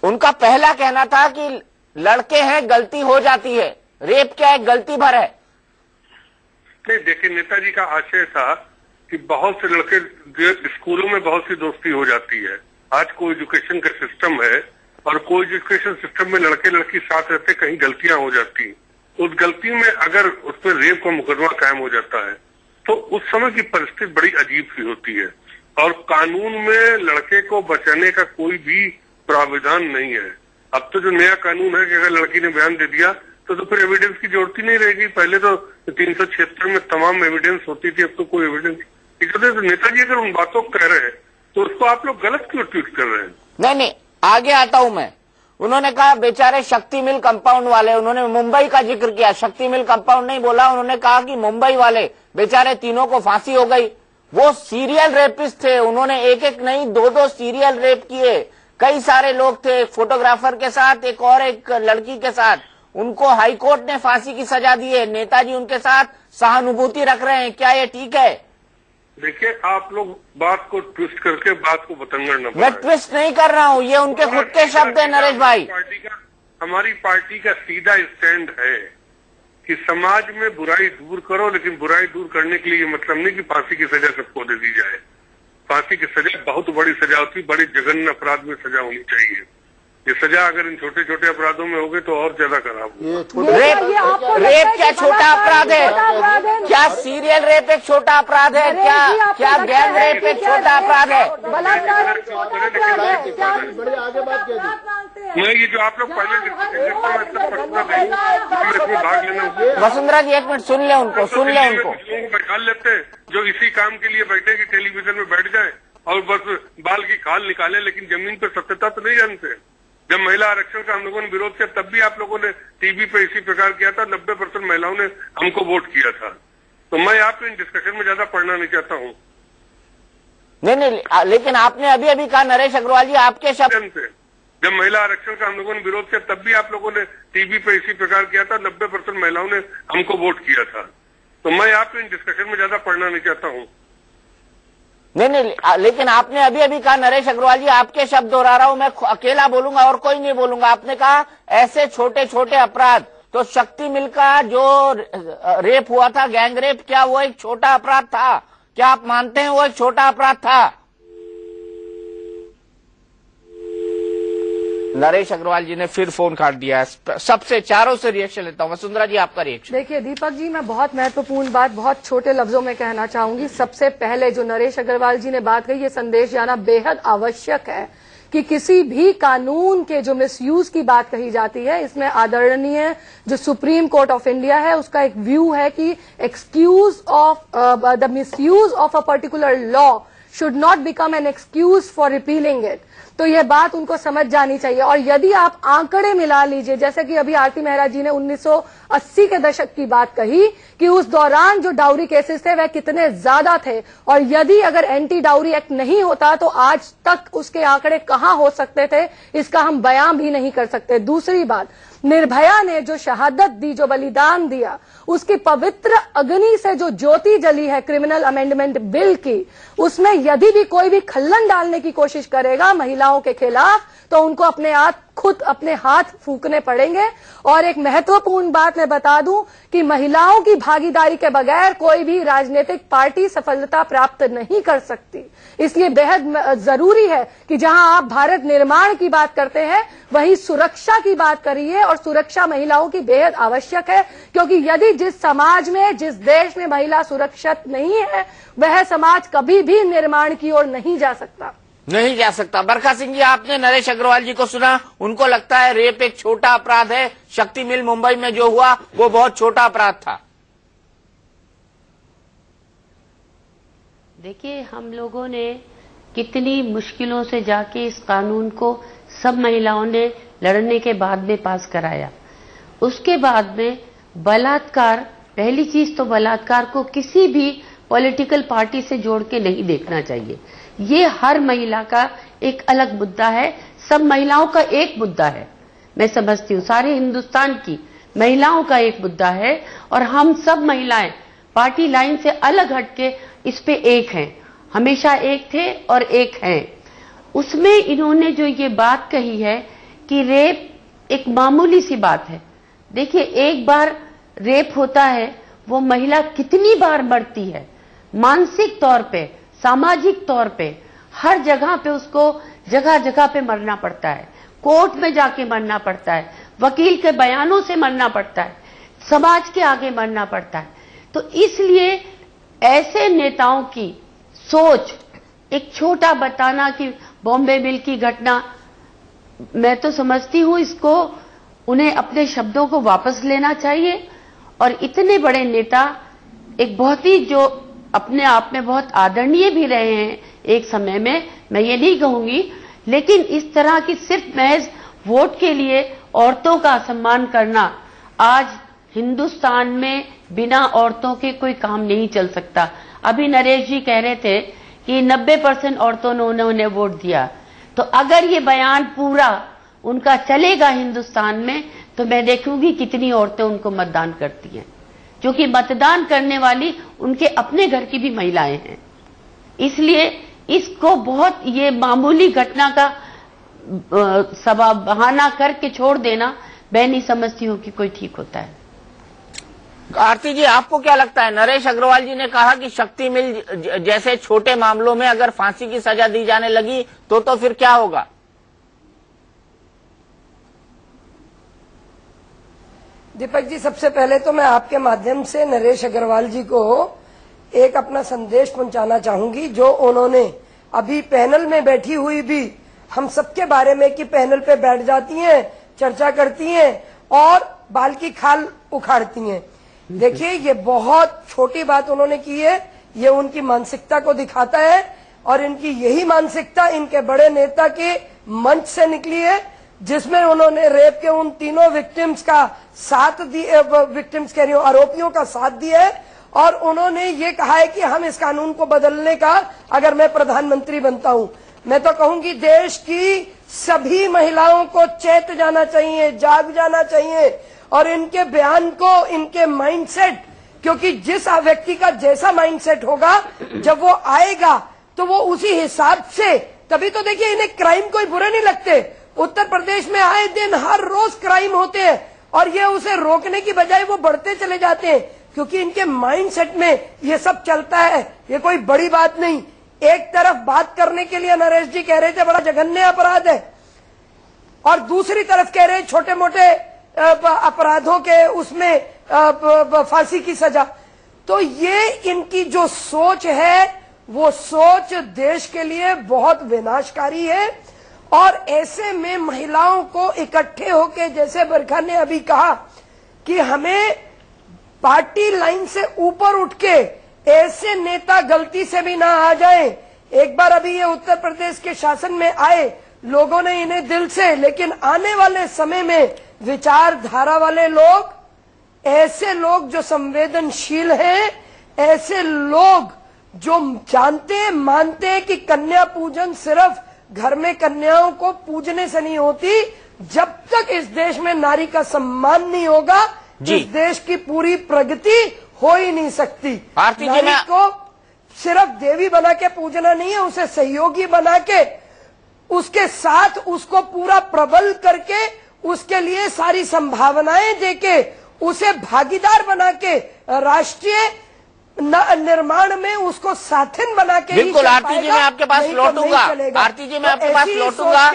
उनका पहला कहना था कि लड़के हैं गलती हो जाती है, रेप क्या है गलती भर है? नहीं देखिए, नेताजी का आशय था कि बहुत से लड़के स्कूलों में बहुत सी दोस्ती हो जाती है। आज को एजुकेशन का सिस्टम है और को एजुकेशन सिस्टम में लड़के लड़की साथ रहते कहीं गलतियां हो जाती, उस गलती में अगर उस पर रेप का मुकदमा कायम हो जाता है तो उस समय की परिस्थिति बड़ी अजीब सी होती है और कानून में लड़के को बचाने का कोई भी प्राविधान नहीं है। अब तो जो नया कानून है कि अगर लड़की ने बयान दे दिया तो फिर एविडेंस की जरूरत ही नहीं रहेगी। पहले तो 376 में तमाम एविडेंस होती थी, अब तो कोई एविडेंस। तो नेताजी अगर उन बातों को कह रहे हैं तो उसको आप लोग गलत क्यों ट्वीट कर रहे हैं? नहीं आगे आता हूं मैं। उन्होंने कहा बेचारे शक्ति मिल कंपाउंड वाले, उन्होंने मुंबई का जिक्र किया, शक्ति मिल कंपाउंड नहीं बोला, उन्होंने कहा कि मुंबई वाले बेचारे तीनों को फांसी हो गई। वो सीरियल रेपिस्ट थे, उन्होंने एक नहीं 2 सीरियल रेप किए। कई सारे लोग थे, फोटोग्राफर के साथ एक लड़की के साथ, उनको हाईकोर्ट ने फांसी की सजा दी है। नेताजी उनके साथ सहानुभूति रख रहे हैं, क्या ये ठीक है? देखिए आप लोग बात को ट्विस्ट करके बात को बतंगड़ न। मैं ट्विस्ट नहीं कर रहा हूँ, ये उनके खुद के शब्द है नरेश भाई। हमारी पार्टी का सीधा स्टैंड है कि समाज में बुराई दूर करो, लेकिन बुराई दूर करने के लिए ये मतलब नहीं कि फांसी की सजा सबको दे दी जाए। फांसी की सजा बहुत बड़ी सजा होती, बड़ी जघन्य अपराध में सजा होनी चाहिए। ये सजा अगर इन छोटे छोटे अपराधों में होगी तो और ज्यादा खराब होगा। रेप क्या छोटा अपराध है? क्या सीरियल रेप एक छोटा अपराध है? क्या गैंग रेप एक छोटा अपराध है? मैं ये जो आप लोग पहले भाग लेना। वसुंधरा जी 1 मिनट सुन ले उनको बैठा लेते हैं जो इसी काम के लिए बैठे कि टेलीविजन में बैठ जाए और बस बाल की खाल निकाले, लेकिन जमीन पर सत्यता तो नहीं जानते। जब महिला आरक्षण का हम लोगों ने विरोध किया तब भी आप लोगों ने टीवी पे इसी प्रकार किया था। 90% महिलाओं ने हमको वोट किया था। तो मैं आप इन डिस्कशन में ज्यादा पढ़ना नहीं चाहता हूँ। नहीं, लेकिन आपने अभी कहा नरेश अग्रवाल जी आपके शब्द, जब महिला आरक्षण का हम लोगों ने विरोध किया तब भी आप लोगों ने टीवी पे इसी प्रकार किया था। 90% महिलाओं ने हमको वोट किया था। तो मैं आप इन डिस्कशन में ज्यादा पढ़ना नहीं चाहता हूँ। नहीं, लेकिन आपने अभी कहा नरेश अग्रवाल जी आपके शब्द दोहरा रहा हूं, मैं अकेला बोलूंगा और कोई नहीं बोलूंगा। आपने कहा ऐसे छोटे छोटे अपराध, तो शक्ति मिल का जो रेप हुआ था, गैंग रेप, क्या वो एक छोटा अपराध था? क्या आप मानते हैं वो एक छोटा अपराध था? नरेश अग्रवाल जी ने फिर फोन काट दिया है। सबसे चारों से रिएक्शन लेता हूँ। वसुंधरा जी आपका रिएक्शन। देखिए दीपक जी, मैं बहुत महत्वपूर्ण बात बहुत छोटे लफ्जों में कहना चाहूंगी। सबसे पहले जो नरेश अग्रवाल जी ने बात कही, ये संदेश जाना बेहद आवश्यक है कि किसी भी कानून के जो मिसयूज की बात कही जाती है, इसमें आदरणीय जो सुप्रीम कोर्ट ऑफ इंडिया है उसका एक व्यू है कि excuse of the misuse of a particular law should not become an excuse for repealing it. तो यह बात उनको समझ जानी चाहिए। और यदि आप आंकड़े मिला लीजिए, जैसे कि अभी आरती मेहरा जी ने 1980 के दशक की बात कही कि उस दौरान जो डाउरी केसेस थे वह कितने ज्यादा थे, और यदि अगर एंटी डाउरी एक्ट नहीं होता तो आज तक उसके आंकड़े कहां हो सकते थे, इसका हम बयान भी नहीं कर सकते। दूसरी बात, निर्भया ने जो शहादत दी, जो बलिदान दिया, उसकी पवित्र अग्नि से जो ज्योति जली है क्रिमिनल अमेंडमेंट बिल की, उसमें यदि भी कोई भी खल्लन डालने की कोशिश करेगा महिलाओं के खिलाफ तो उनको खुद अपने हाथ फूकने पड़ेंगे। और एक महत्वपूर्ण बात मैं बता दूं कि महिलाओं की भागीदारी के बगैर कोई भी राजनीतिक पार्टी सफलता प्राप्त नहीं कर सकती। इसलिए बेहद जरूरी है कि जहां आप भारत निर्माण की बात करते हैं वहीं सुरक्षा की बात करिए, और सुरक्षा महिलाओं की बेहद आवश्यक है, क्योंकि यदि जिस समाज में, जिस देश में महिला सुरक्षित नहीं है, वह समाज कभी भी निर्माण की ओर नहीं जा सकता। बरखा सिंह जी, आपने नरेश अग्रवाल जी को सुना, उनको लगता है रेप एक छोटा अपराध है, शक्ति मिल मुंबई में जो हुआ वो बहुत छोटा अपराध था। देखिए, हम लोगों ने कितनी मुश्किलों से जाके इस कानून को सब महिलाओं ने लड़ने के बाद में पास कराया। उसके बाद में बलात्कार, पहली चीज तो बलात्कार को किसी भी पॉलिटिकल पार्टी से जोड़ के नहीं देखना चाहिए। ये हर महिला का एक अलग मुद्दा है, सब महिलाओं का एक मुद्दा है। मैं समझती हूँ सारे हिंदुस्तान की महिलाओं का एक मुद्दा है, और हम सब महिलाएं पार्टी लाइन से अलग हटके इस पे एक हैं, हमेशा एक थे और एक हैं। उसमें इन्होंने जो ये बात कही है कि रेप एक मामूली सी बात है। देखिए, एक बार रेप होता है, वो महिला कितनी बार मरती है, मानसिक तौर पे, सामाजिक तौर पे, हर जगह पे उसको जगह जगह पे मरना पड़ता है, कोर्ट में जाके मरना पड़ता है, वकील के बयानों से मरना पड़ता है, समाज के आगे मरना पड़ता है। तो इसलिए ऐसे नेताओं की सोच, एक छोटा बताना कि बॉम्बे मिल की घटना, मैं तो समझती हूं इसको उन्हें अपने शब्दों को वापस लेना चाहिए। और इतने बड़े नेता, एक बहुत ही जो अपने आप में बहुत आदरणीय भी रहे हैं एक समय में, मैं ये नहीं कहूंगी, लेकिन इस तरह की सिर्फ महज वोट के लिए औरतों का सम्मान करना, आज हिंदुस्तान में बिना औरतों के कोई काम नहीं चल सकता। अभी नरेश जी कह रहे थे कि 90% औरतों ने उन्हें वोट दिया, तो अगर ये बयान पूरा उनका चलेगा हिंदुस्तान में, तो मैं देखूंगी कितनी औरतें उनको मतदान करती हैं, क्योंकि मतदान करने वाली उनके अपने घर की भी महिलाएं हैं। इसलिए इसको बहुत ये मामूली घटना का बहाना करके छोड़ देना, मैं नहीं समझती हूँ कि कोई ठीक होता है। आरती जी, आपको क्या लगता है? नरेश अग्रवाल जी ने कहा कि शक्ति मिल जैसे छोटे मामलों में अगर फांसी की सजा दी जाने लगी तो फिर क्या होगा? दीपक जी, सबसे पहले तो मैं आपके माध्यम से नरेश अग्रवाल जी को एक अपना संदेश पहुंचाना चाहूंगी, जो उन्होंने अभी पैनल में बैठी हुई भी हम सबके बारे में कि पैनल पे बैठ जाती हैं, चर्चा करती हैं और बाल की खाल उखाड़ती हैं। देखिए, ये बहुत छोटी बात उन्होंने की है, ये उनकी मानसिकता को दिखाता है और इनकी यही मानसिकता इनके बड़े नेता के मंच से निकली है, जिसमें उन्होंने रेप के उन तीनों विक्टिम्स का साथ दिया, विक्टिम्स कह रही हूं, आरोपियों का साथ दिया है और उन्होंने ये कहा है कि हम इस कानून को बदलने का अगर मैं प्रधानमंत्री बनता हूं, मैं तो कहूंगी देश की सभी महिलाओं को चेत जाना चाहिए, जाग जाना चाहिए और इनके बयान को, इनके माइंडसेट, क्योंकि जिस व्यक्ति का जैसा माइंडसेट होगा जब वो आएगा तो वो उसी हिसाब से, तभी तो देखिए इन्हें क्राइम कोई बुरे नहीं लगते। उत्तर प्रदेश में आए दिन हर रोज क्राइम होते हैं और ये उसे रोकने की बजाय वो बढ़ते चले जाते हैं, क्योंकि इनके माइंडसेट में ये सब चलता है। ये कोई बड़ी बात नहीं। एक तरफ बात करने के लिए नरेश जी कह रहे थे बड़ा जघन्य अपराध है और दूसरी तरफ कह रहे छोटे मोटे अपराधों के उसमें फांसी की सजा। तो ये इनकी जो सोच है वो सोच देश के लिए बहुत विनाशकारी है और ऐसे में महिलाओं को इकट्ठे होके, जैसे बरखा ने अभी कहा कि हमें पार्टी लाइन से ऊपर उठ के ऐसे नेता गलती से भी ना आ जाए। एक बार अभी ये उत्तर प्रदेश के शासन में आए, लोगों ने इन्हें दिल से, लेकिन आने वाले समय में विचारधारा वाले लोग, ऐसे लोग जो संवेदनशील हैं, ऐसे लोग जो जानते हैं, मानते हैं कि कन्या पूजन सिर्फ घर में कन्याओं को पूजने से नहीं होती, जब तक इस देश में नारी का सम्मान नहीं होगा इस देश की पूरी प्रगति हो ही नहीं सकती। नारी को सिर्फ देवी बना के पूजना नहीं है, उसे सहयोगी बना के, उसके साथ उसको पूरा प्रबल करके, उसके लिए सारी संभावनाएं देके, उसे भागीदार बना के राष्ट्रीय निर्माण में उसको साथिन बना के। बिल्कुल आरती जी, मैं आपके पास लौटूंगा। आरती जी, मैं आपके पास लौटूंगा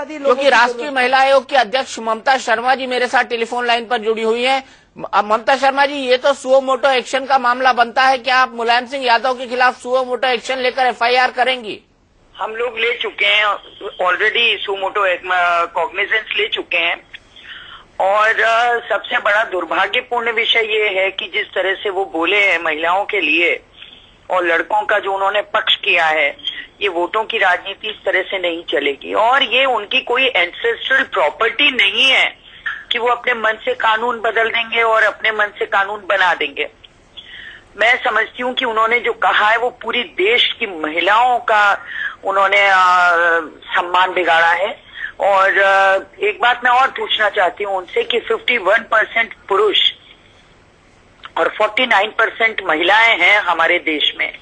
क्योंकि राष्ट्रीय महिला आयोग की अध्यक्ष ममता शर्मा जी मेरे साथ टेलीफोन लाइन पर जुड़ी हुई हैं। ममता शर्मा जी, ये तो सुओ मोटो एक्शन का मामला बनता है, क्या आप मुलायम सिंह यादव के खिलाफ सुओ मोटो एक्शन लेकर FIR करेंगी? हम लोग ले चुके हैं ऑलरेडी, सुओ मोटो कॉग्निजेंस ले चुके हैं और सबसे बड़ा दुर्भाग्यपूर्ण विषय ये है कि जिस तरह से वो बोले हैं महिलाओं के लिए और लड़कों का जो उन्होंने पक्ष किया है, ये वोटों की राजनीति इस तरह से नहीं चलेगी और ये उनकी कोई एंसेस्ट्रल प्रॉपर्टी नहीं है कि वो अपने मन से कानून बदल देंगे और अपने मन से कानून बना देंगे। मैं समझती हूँ कि उन्होंने जो कहा है वो पूरी देश की महिलाओं का उन्होंने सम्मान बिगाड़ा है। और एक बात मैं और पूछना चाहती हूँ उनसे कि 51% पुरुष और 49% महिलाएं हैं हमारे देश में।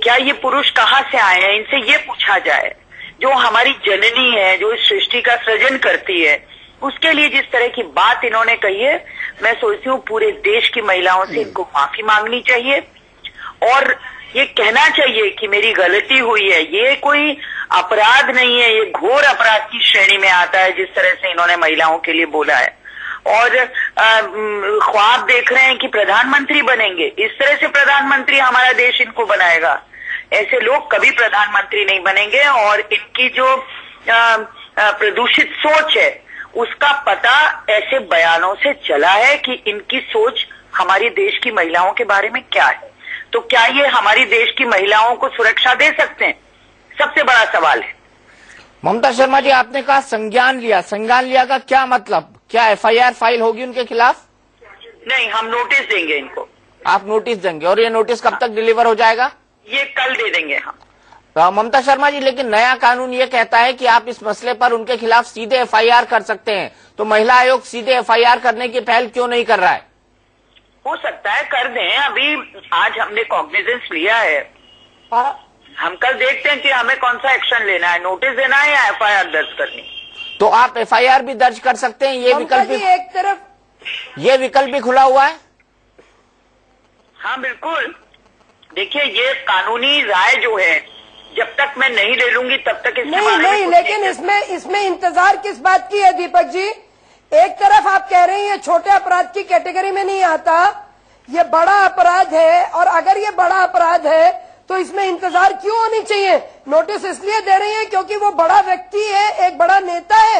क्या ये पुरुष कहाँ से आए हैं, इनसे ये पूछा जाए। जो हमारी जननी है, जो इस सृष्टि का सृजन करती है, उसके लिए जिस तरह की बात इन्होंने कही है, मैं सोचती हूँ पूरे देश की महिलाओं से इनको माफी मांगनी चाहिए और ये कहना चाहिए कि मेरी गलती हुई है। ये कोई अपराध नहीं है, ये घोर अपराध की श्रेणी में आता है जिस तरह से इन्होंने महिलाओं के लिए बोला है। और ख्वाब देख रहे हैं कि प्रधानमंत्री बनेंगे, इस तरह से प्रधानमंत्री हमारा देश इनको बनाएगा। ऐसे लोग कभी प्रधानमंत्री नहीं बनेंगे और इनकी जो प्रदूषित सोच है उसका पता ऐसे बयानों से चला है कि इनकी सोच हमारी देश की महिलाओं के बारे में क्या है। तो क्या ये हमारी देश की महिलाओं को सुरक्षा दे सकते हैं, सबसे बड़ा सवाल है। ममता शर्मा जी, आपने कहा संज्ञान लिया, संज्ञान लिया का क्या मतलब? क्या FIR फाइल होगी उनके खिलाफ? नहीं, हम नोटिस देंगे इनको। आप नोटिस देंगे और ये नोटिस कब तक डिलीवर हो जाएगा? ये कल दे देंगे हम। ममता शर्मा जी, लेकिन नया कानून ये कहता है कि आप इस मसले पर उनके खिलाफ सीधे FIR कर सकते हैं, तो महिला आयोग सीधे FIR करने की पहल क्यों नहीं कर रहा है? हो सकता है कर दें, अभी आज हमने कॉग्निजेंस लिया है, हम कल देखते हैं कि हमें कौन सा एक्शन लेना है, नोटिस देना है या FIR दर्ज करनी। तो आप FIR भी दर्ज कर सकते हैं, ये विकल्प भी एक तरफ, ये विकल्प भी खुला हुआ है। हाँ बिल्कुल, देखिए ये कानूनी राय जो है जब तक मैं नहीं ले लूंगी तब तक इसके बारे में नहीं, लेकिन इसमें इंतजार किस बात की है दीपक जी? एक तरफ आप कह रहे हैं ये छोटे अपराध की कैटेगरी में नहीं आता, ये बड़ा अपराध है, और अगर ये बड़ा अपराध है तो इसमें इंतजार क्यों होनी चाहिए? नोटिस इसलिए दे रही है क्योंकि वो बड़ा व्यक्ति है, एक बड़ा नेता है,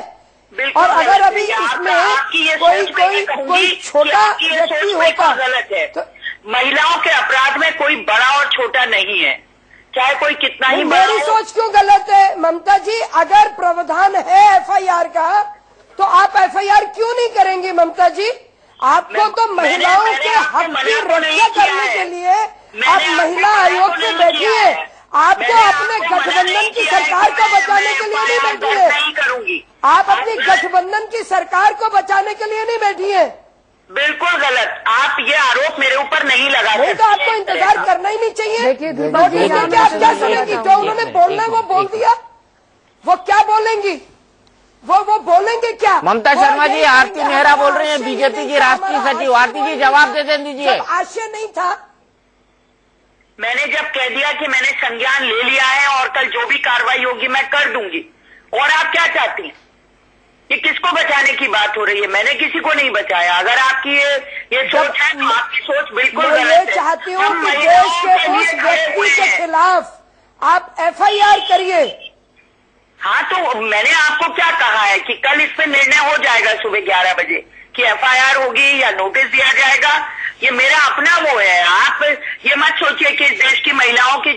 और अगर अभी इसमें कोई छोटा व्यक्ति होता गलत है। तो महिलाओं के अपराध में कोई बड़ा और छोटा नहीं है, चाहे कोई कितना ही बड़ा। मेरी सोच क्यों गलत है ममता जी? अगर प्रावधान है एफआईआर का तो आप एफआईआर क्यों नहीं करेंगी ममता जी? आपको तो महिलाओं के हक की रक्षा करने के लिए आप महिला आयोग से बैठी है, आपको अपने गठबंधन की सरकार को बचाने के लिए नहीं बैठी है, आप अपनी गठबंधन की सरकार को बचाने के लिए नहीं बैठी है। बिल्कुल गलत, आप ये आरोप मेरे ऊपर नहीं लगा सकते। तो आपको इंतजार करना ही नहीं चाहिए। आप क्या समझेंगी? जो उन्होंने बोलना है वो बोल दिया, वो क्या बोलेंगी? वो बोलेंगे क्या? ममता शर्मा जी, आरती मेहरा बोल रही हैं, बीजेपी की राष्ट्रीय सचिव। आरती जी जवाब दे दीजिए। आशय नहीं था। मैंने जब कह दिया कि मैंने संज्ञान ले लिया है और कल जो भी कार्रवाई होगी मैं कर दूंगी। और आप क्या चाहती हैं? ये किसको बचाने की बात हो रही है? मैंने किसी को नहीं बचाया। अगर आपकी ये सोच है तो आपकी सोच बिल्कुल गलत है। मैं चाहती हूँ कि देश के उस व्यक्ति के खिलाफ आप एफआईआर करिए। हाँ, तो मैंने आपको क्या कहा है कि कल इस पे निर्णय हो जाएगा सुबह 11 बजे कि एफआईआर होगी या नोटिस दिया जाएगा। ये मेरा अपना वो है। आप ये मत सोचिए कि इस देश की महिलाओं की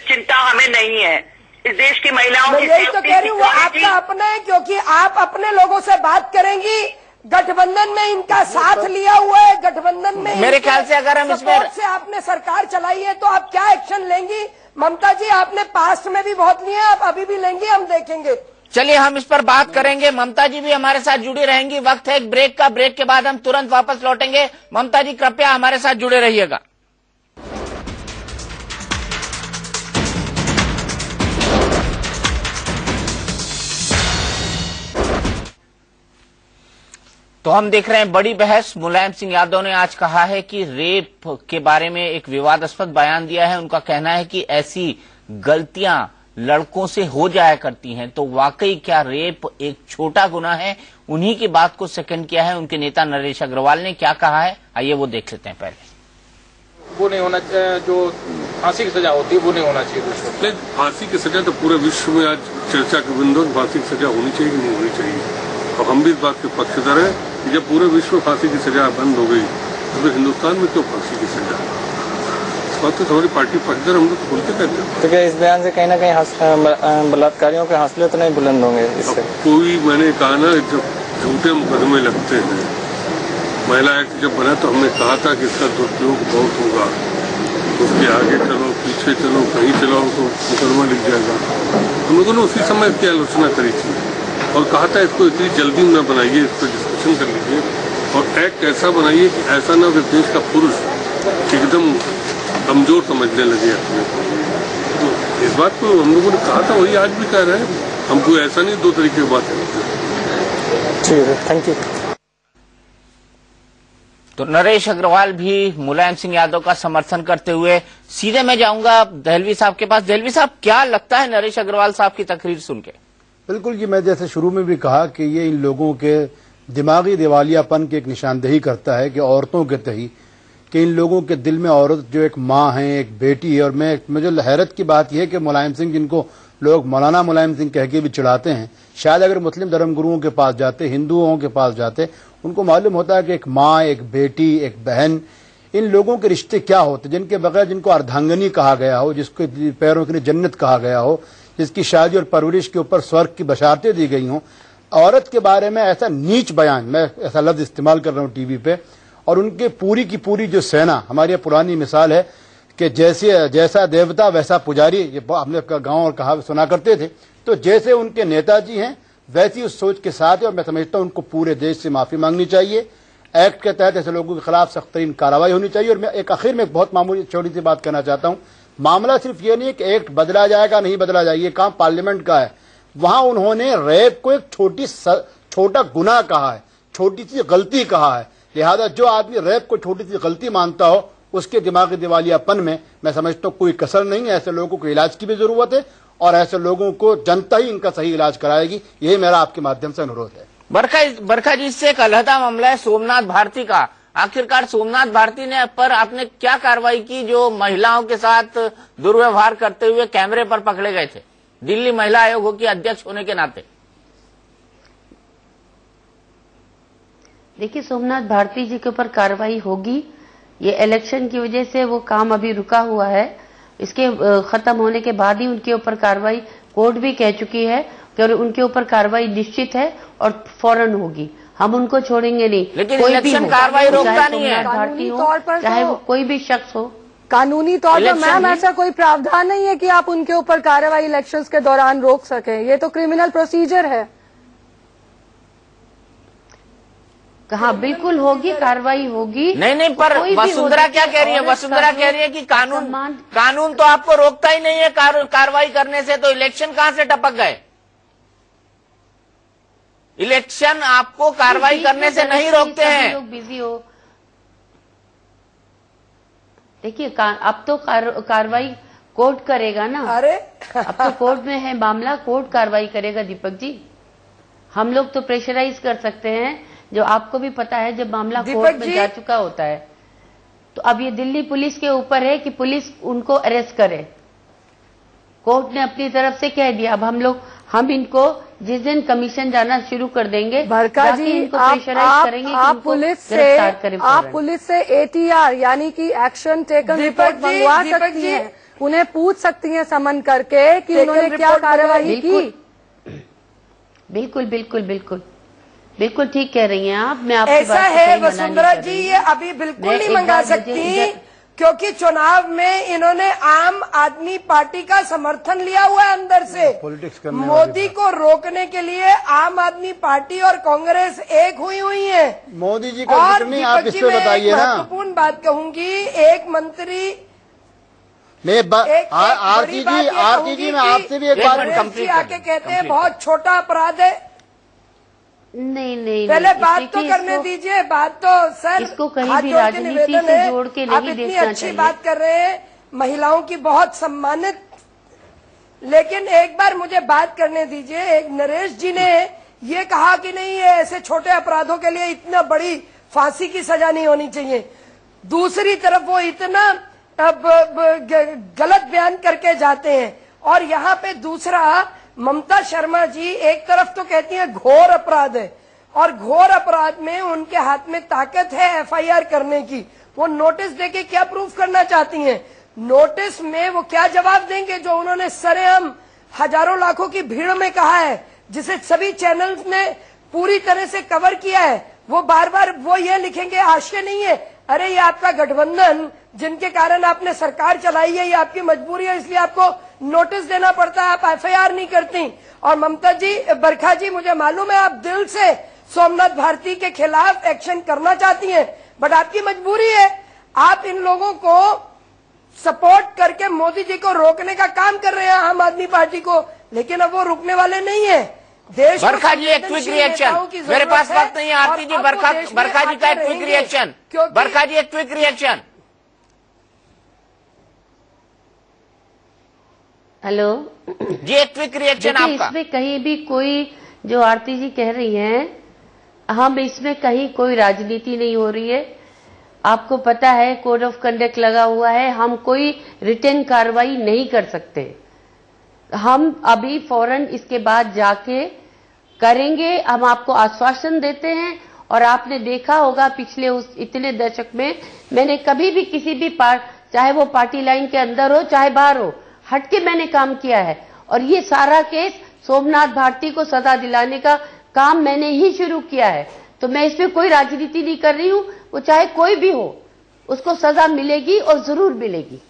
चिंता हमें नहीं है। इस देश की महिलाओं की यही तो कह रही हूँ, वो आपका अपना है, क्योंकि आप अपने लोगों से बात करेंगी। गठबंधन में इनका साथ लिया हुआ है, गठबंधन में मेरे ख्याल से अगर हम इसमें से आपने सरकार चलाई है तो आप क्या एक्शन लेंगी? ममता जी, आपने पास्ट में भी बहुत लिया, आप अभी भी लेंगी, हम देखेंगे। चलिए हम इस पर बात करेंगे। ममता जी भी हमारे साथ जुड़ी रहेंगी। वक्त है एक ब्रेक का, ब्रेक के बाद हम तुरंत वापस लौटेंगे। ममता जी कृपया हमारे साथ जुड़े रहिएगा। तो हम देख रहे हैं बड़ी बहस। मुलायम सिंह यादव ने आज कहा है कि रेप के बारे में एक विवादास्पद बयान दिया है। उनका कहना है कि ऐसी गलतियां लड़कों से हो जाया करती हैं, तो वाकई क्या रेप एक छोटा गुनाह है? उन्हीं की बात को सेकंड किया है उनके नेता नरेश अग्रवाल ने। क्या कहा है आइए वो देख लेते हैं। पहले वो नहीं होना चाहिए, जो फांसी की सजा होती है वो नहीं होना चाहिए। फांसी की सजा तो पूरे विश्व में आज चर्चा के बिंदु, फांसी की सजा होनी चाहिए कि नहीं होनी चाहिए। और हम भी इस बात के पक्षधर हैं कि जब पूरे विश्व में फांसी की सजा बंद हो गई तो फिर हिंदुस्तान में क्यों फांसी की सजा? इस बात तो हमारी पार्टी पक्षधर हम लोग तो खुलते कहते हैं। तो क्या इस बयान से कहीं ना कहीं बलात्कारियों के हौसले तो नहीं बुलंद होंगे इससे? कोई, मैंने कहा ना, जब झूठे मुकदमे लगते हैं, महिला एक्ट जब बना तो हमने कहा था कि इसका दुरुपयोग बहुत होगा, उसके आगे चलो पीछे चलो कहीं चलो तो मुकदमा लिख जाएगा। हम लोगों ने उसी समय इसकी आलोचना करी थी और कहा था इसको इतनी जल्दी न बनाइए, इस पर डिस्कशन कर लीजिए और एक्ट ऐसा बनाइए कि ऐसा ना कि देश का पुरुष एकदम कमजोर समझने लगे अपने को। तो इस बात को हम लोगों ने कहा था, वही आज भी कह रहे हैं। हमको ऐसा नहीं दो तरीके की बात है। ठीक है, थैंक यू। तो नरेश अग्रवाल भी मुलायम सिंह यादव का समर्थन करते हुए, सीधे मैं जाऊंगा दहलवी साहब के पास। दहलवी साहब, क्या लगता है नरेश अग्रवाल साहब की तकरीर सुन के? बिल्कुल जी, मैं जैसे शुरू में भी कहा कि ये इन लोगों के दिमागी दिवालियापन की एक निशानदेही करता है कि औरतों के तही कि इन लोगों के दिल में औरत जो एक माँ है, एक बेटी है। और मुझे हैरत की बात यह है कि मुलायम सिंह, जिनको लोग मौलाना मुलायम सिंह कह के भी चिढ़ाते हैं, शायद अगर मुस्लिम धर्मगुरुओं के पास जाते, हिंदुओं के पास जाते, उनको मालूम होता है कि एक माँ, एक बेटी, एक बहन, इन लोगों के रिश्ते क्या होते, जिनके बगैर, जिनको अर्धांगनी कहा गया हो, जिसको पैरों के लिए जन्नत कहा गया हो, जिसकी शादी और परवरिश के ऊपर स्वर्ग की बशारतें दी गई हों। औरत के बारे में ऐसा नीच बयान, मैं ऐसा लफ्ज इस्तेमाल कर रहा हूँ टीवी पे, और उनके पूरी की पूरी जो सेना, हमारी यह पुरानी मिसाल है कि जैसा देवता वैसा पुजारी, ये हमने गाँव और कहा सुना करते थे। तो जैसे उनके नेताजी हैं वैसी उस सोच के साथ है, और मैं समझता हूँ उनको पूरे देश से माफी मांगनी चाहिए। एक्ट के तहत ऐसे लोगों के खिलाफ सख्त तरीन कार्रवाई होनी चाहिए। और मैं एक आखिर में एक बहुत मामूली छोटी सी बात कहना चाहता हूँ। मामला सिर्फ ये नहीं है कि एक्ट बदला जाएगा नहीं बदला जाएगा, ये काम पार्लियामेंट का है। वहां उन्होंने रेप को एक छोटा गुनाह कहा है, छोटी सी गलती कहा है। लिहाजा जो आदमी रेप को छोटी सी गलती मानता हो, उसके दिमागी दिवालियापन में मैं समझता हूँ कोई कसर नहीं है। ऐसे लोगों को इलाज की भी जरूरत है और ऐसे लोगों को जनता ही इनका सही इलाज कराएगी। यही मेरा आपके माध्यम से अनुरोध है। बरखा जी, इससे एक अलहदा मामला है सोमनाथ भारती का। आखिरकार सोमनाथ भारती ने पर आपने क्या कार्रवाई की जो महिलाओं के साथ दुर्व्यवहार करते हुए कैमरे पर पकड़े गए थे, दिल्ली महिला आयोग की अध्यक्ष होने के नाते? देखिए, सोमनाथ भारती जी के ऊपर कार्रवाई होगी। ये इलेक्शन की वजह से वो काम अभी रुका हुआ है। इसके खत्म होने के बाद ही उनके ऊपर कार्रवाई, कोर्ट भी कह चुकी है कि उनके ऊपर कार्रवाई निश्चित है और फौरन होगी। हम उनको छोड़ेंगे नहीं। लेकिन कोई इलेक्शन कार्रवाई रोकता नहीं है। भारती हो चाहे वो कोई भी शख्स हो, कानूनी तौर पर मैम ऐसा कोई प्रावधान नहीं है कि आप उनके ऊपर कार्रवाई इलेक्शंस के दौरान रोक सकें। ये तो क्रिमिनल प्रोसीजर है। कहा बिल्कुल होगी, कार्रवाई होगी। नहीं, पर वसुंधरा क्या कह रही है? वसुंधरा कह रही है कि कानून तो आपको रोकता ही नहीं है कार्रवाई करने से, तो इलेक्शन कहां से टपक गए? इलेक्शन आपको कार्रवाई करने से नहीं रोकते हैं। लोग बिजी हो। देखिए, अब तो कार्रवाई कोर्ट करेगा ना। अरे अब तो कोर्ट में है मामला, कोर्ट कार्रवाई करेगा दीपक जी। हम लोग तो प्रेशराइज कर सकते हैं, जो आपको भी पता है जब मामला कोर्ट में जा चुका होता है। तो अब ये दिल्ली पुलिस के ऊपर है कि पुलिस उनको अरेस्ट करे। कोर्ट ने अपनी तरफ से कह दिया। अब हम इनको जिस दिन कमीशन जाना शुरू कर देंगे, बरखा जी, इनको प्रेशराइज करेंगे कि आप पुलिस से ATR यानी कि एक्शन टेकन रिपोर्ट मंगवा सकती हैं, उन्हें पूछ सकती हैं समन करके कि उन्होंने क्या कार्रवाई की। बिल्कुल बिल्कुल बिल्कुल बिल्कुल ठीक कह रही हैं आप। मैं आपकी ऐसा है वसुंधरा जी, ये अभी बिल्कुल नहीं मंगा सकती, क्योंकि चुनाव में इन्होंने आम आदमी पार्टी का समर्थन लिया हुआ है अंदर से। मोदी को रोकने के लिए आम आदमी पार्टी और कांग्रेस एक हुई है। मोदी जी का जिक्र नहीं, आप इस पे बताइए ना। महत्वपूर्ण बात कहूंगी, एक मंत्री आरती जी मैं आपसे भी एक बात आके कहते हैं बहुत छोटा अपराध है। नहीं, पहले बात तो करने दीजिए। बात तो सर इसको कहीं भी राजनीति से जोड़ के नहीं देखना चाहिए। आप इतनी अच्छी बात कर रहे हैं, महिलाओं की बहुत सम्मानित, लेकिन एक बार मुझे बात करने दीजिए। एक नरेश जी ने ये कहा कि नहीं, ये ऐसे छोटे अपराधों के लिए इतना बड़ी फांसी की सजा नहीं होनी चाहिए। दूसरी तरफ वो इतना गलत बयान करके जाते हैं। और यहाँ पे दूसरा, ममता शर्मा जी एक तरफ तो कहती हैं घोर अपराध है, और घोर अपराध में उनके हाथ में ताकत है FIR करने की। वो नोटिस देके क्या प्रूफ करना चाहती हैं? नोटिस में वो क्या जवाब देंगे जो उन्होंने सरेआम हजारों लाखों की भीड़ में कहा है, जिसे सभी चैनल्स ने पूरी तरह से कवर किया है? वो बार बार वो ये लिखेंगे आशय नहीं है, अरे ये आपका गठबंधन जिनके कारण आपने सरकार चलाई है, ये आपकी मजबूरी है, इसलिए आपको नोटिस देना पड़ता है, आप FIR नहीं करती। और ममता जी, बरखा जी, मुझे मालूम है आप दिल से सोमनाथ भारती के खिलाफ एक्शन करना चाहती हैं, बट आपकी मजबूरी है। आप इन लोगों को सपोर्ट करके मोदी जी को रोकने का काम कर रहे हैं, आम आदमी पार्टी को, लेकिन अब वो रुकने वाले नहीं है। देश बरखा जी एक क्विक रिएक्शन, मेरे पास वक्त नहीं है आरती जी। बरखा जी का एक क्विक रिएक्शन, बरखा जी एक क्विक रिएक्शन। हेलो जी, एक क्विक रिएक्शन आपका। इसमें कहीं भी कोई, जो आरती जी कह रही हैं, हम इसमें कहीं कोई राजनीति नहीं हो रही है। आपको पता है कोड ऑफ कंडक्ट लगा हुआ है, हम कोई रिटर्न कार्रवाई नहीं कर सकते। हम अभी फौरन इसके बाद जाके करेंगे, हम आपको आश्वासन देते हैं। और आपने देखा होगा पिछले उस इतने दशक में मैंने कभी भी किसी भी चाहे वो पार्टी लाइन के अंदर हो चाहे बाहर हो, हटके मैंने काम किया है। और ये सारा केस सोमनाथ भारती को सजा दिलाने का काम मैंने ही शुरू किया है। तो मैं इसमें कोई राजनीति नहीं कर रही हूँ, वो चाहे कोई भी हो, उसको सजा मिलेगी और जरूर मिलेगी।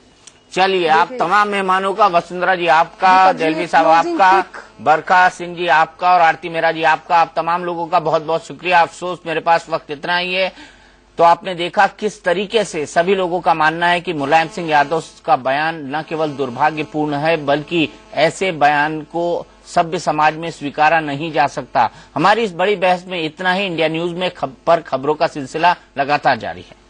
चलिए, आप तमाम मेहमानों का, वसुंधरा जी आपका, देलवी साहब आपका, बरखा सिंह जी आपका और आरती मेहरा जी आपका, आप तमाम लोगों का बहुत बहुत शुक्रिया। अफसोस मेरे पास वक्त इतना ही है। तो आपने देखा किस तरीके से सभी लोगों का मानना है कि मुलायम सिंह यादव का बयान न केवल दुर्भाग्यपूर्ण है, बल्कि ऐसे बयान को सभ्य समाज में स्वीकारा नहीं जा सकता। हमारी इस बड़ी बहस में इतना ही। इंडिया न्यूज में खबरों का सिलसिला लगातार जारी है।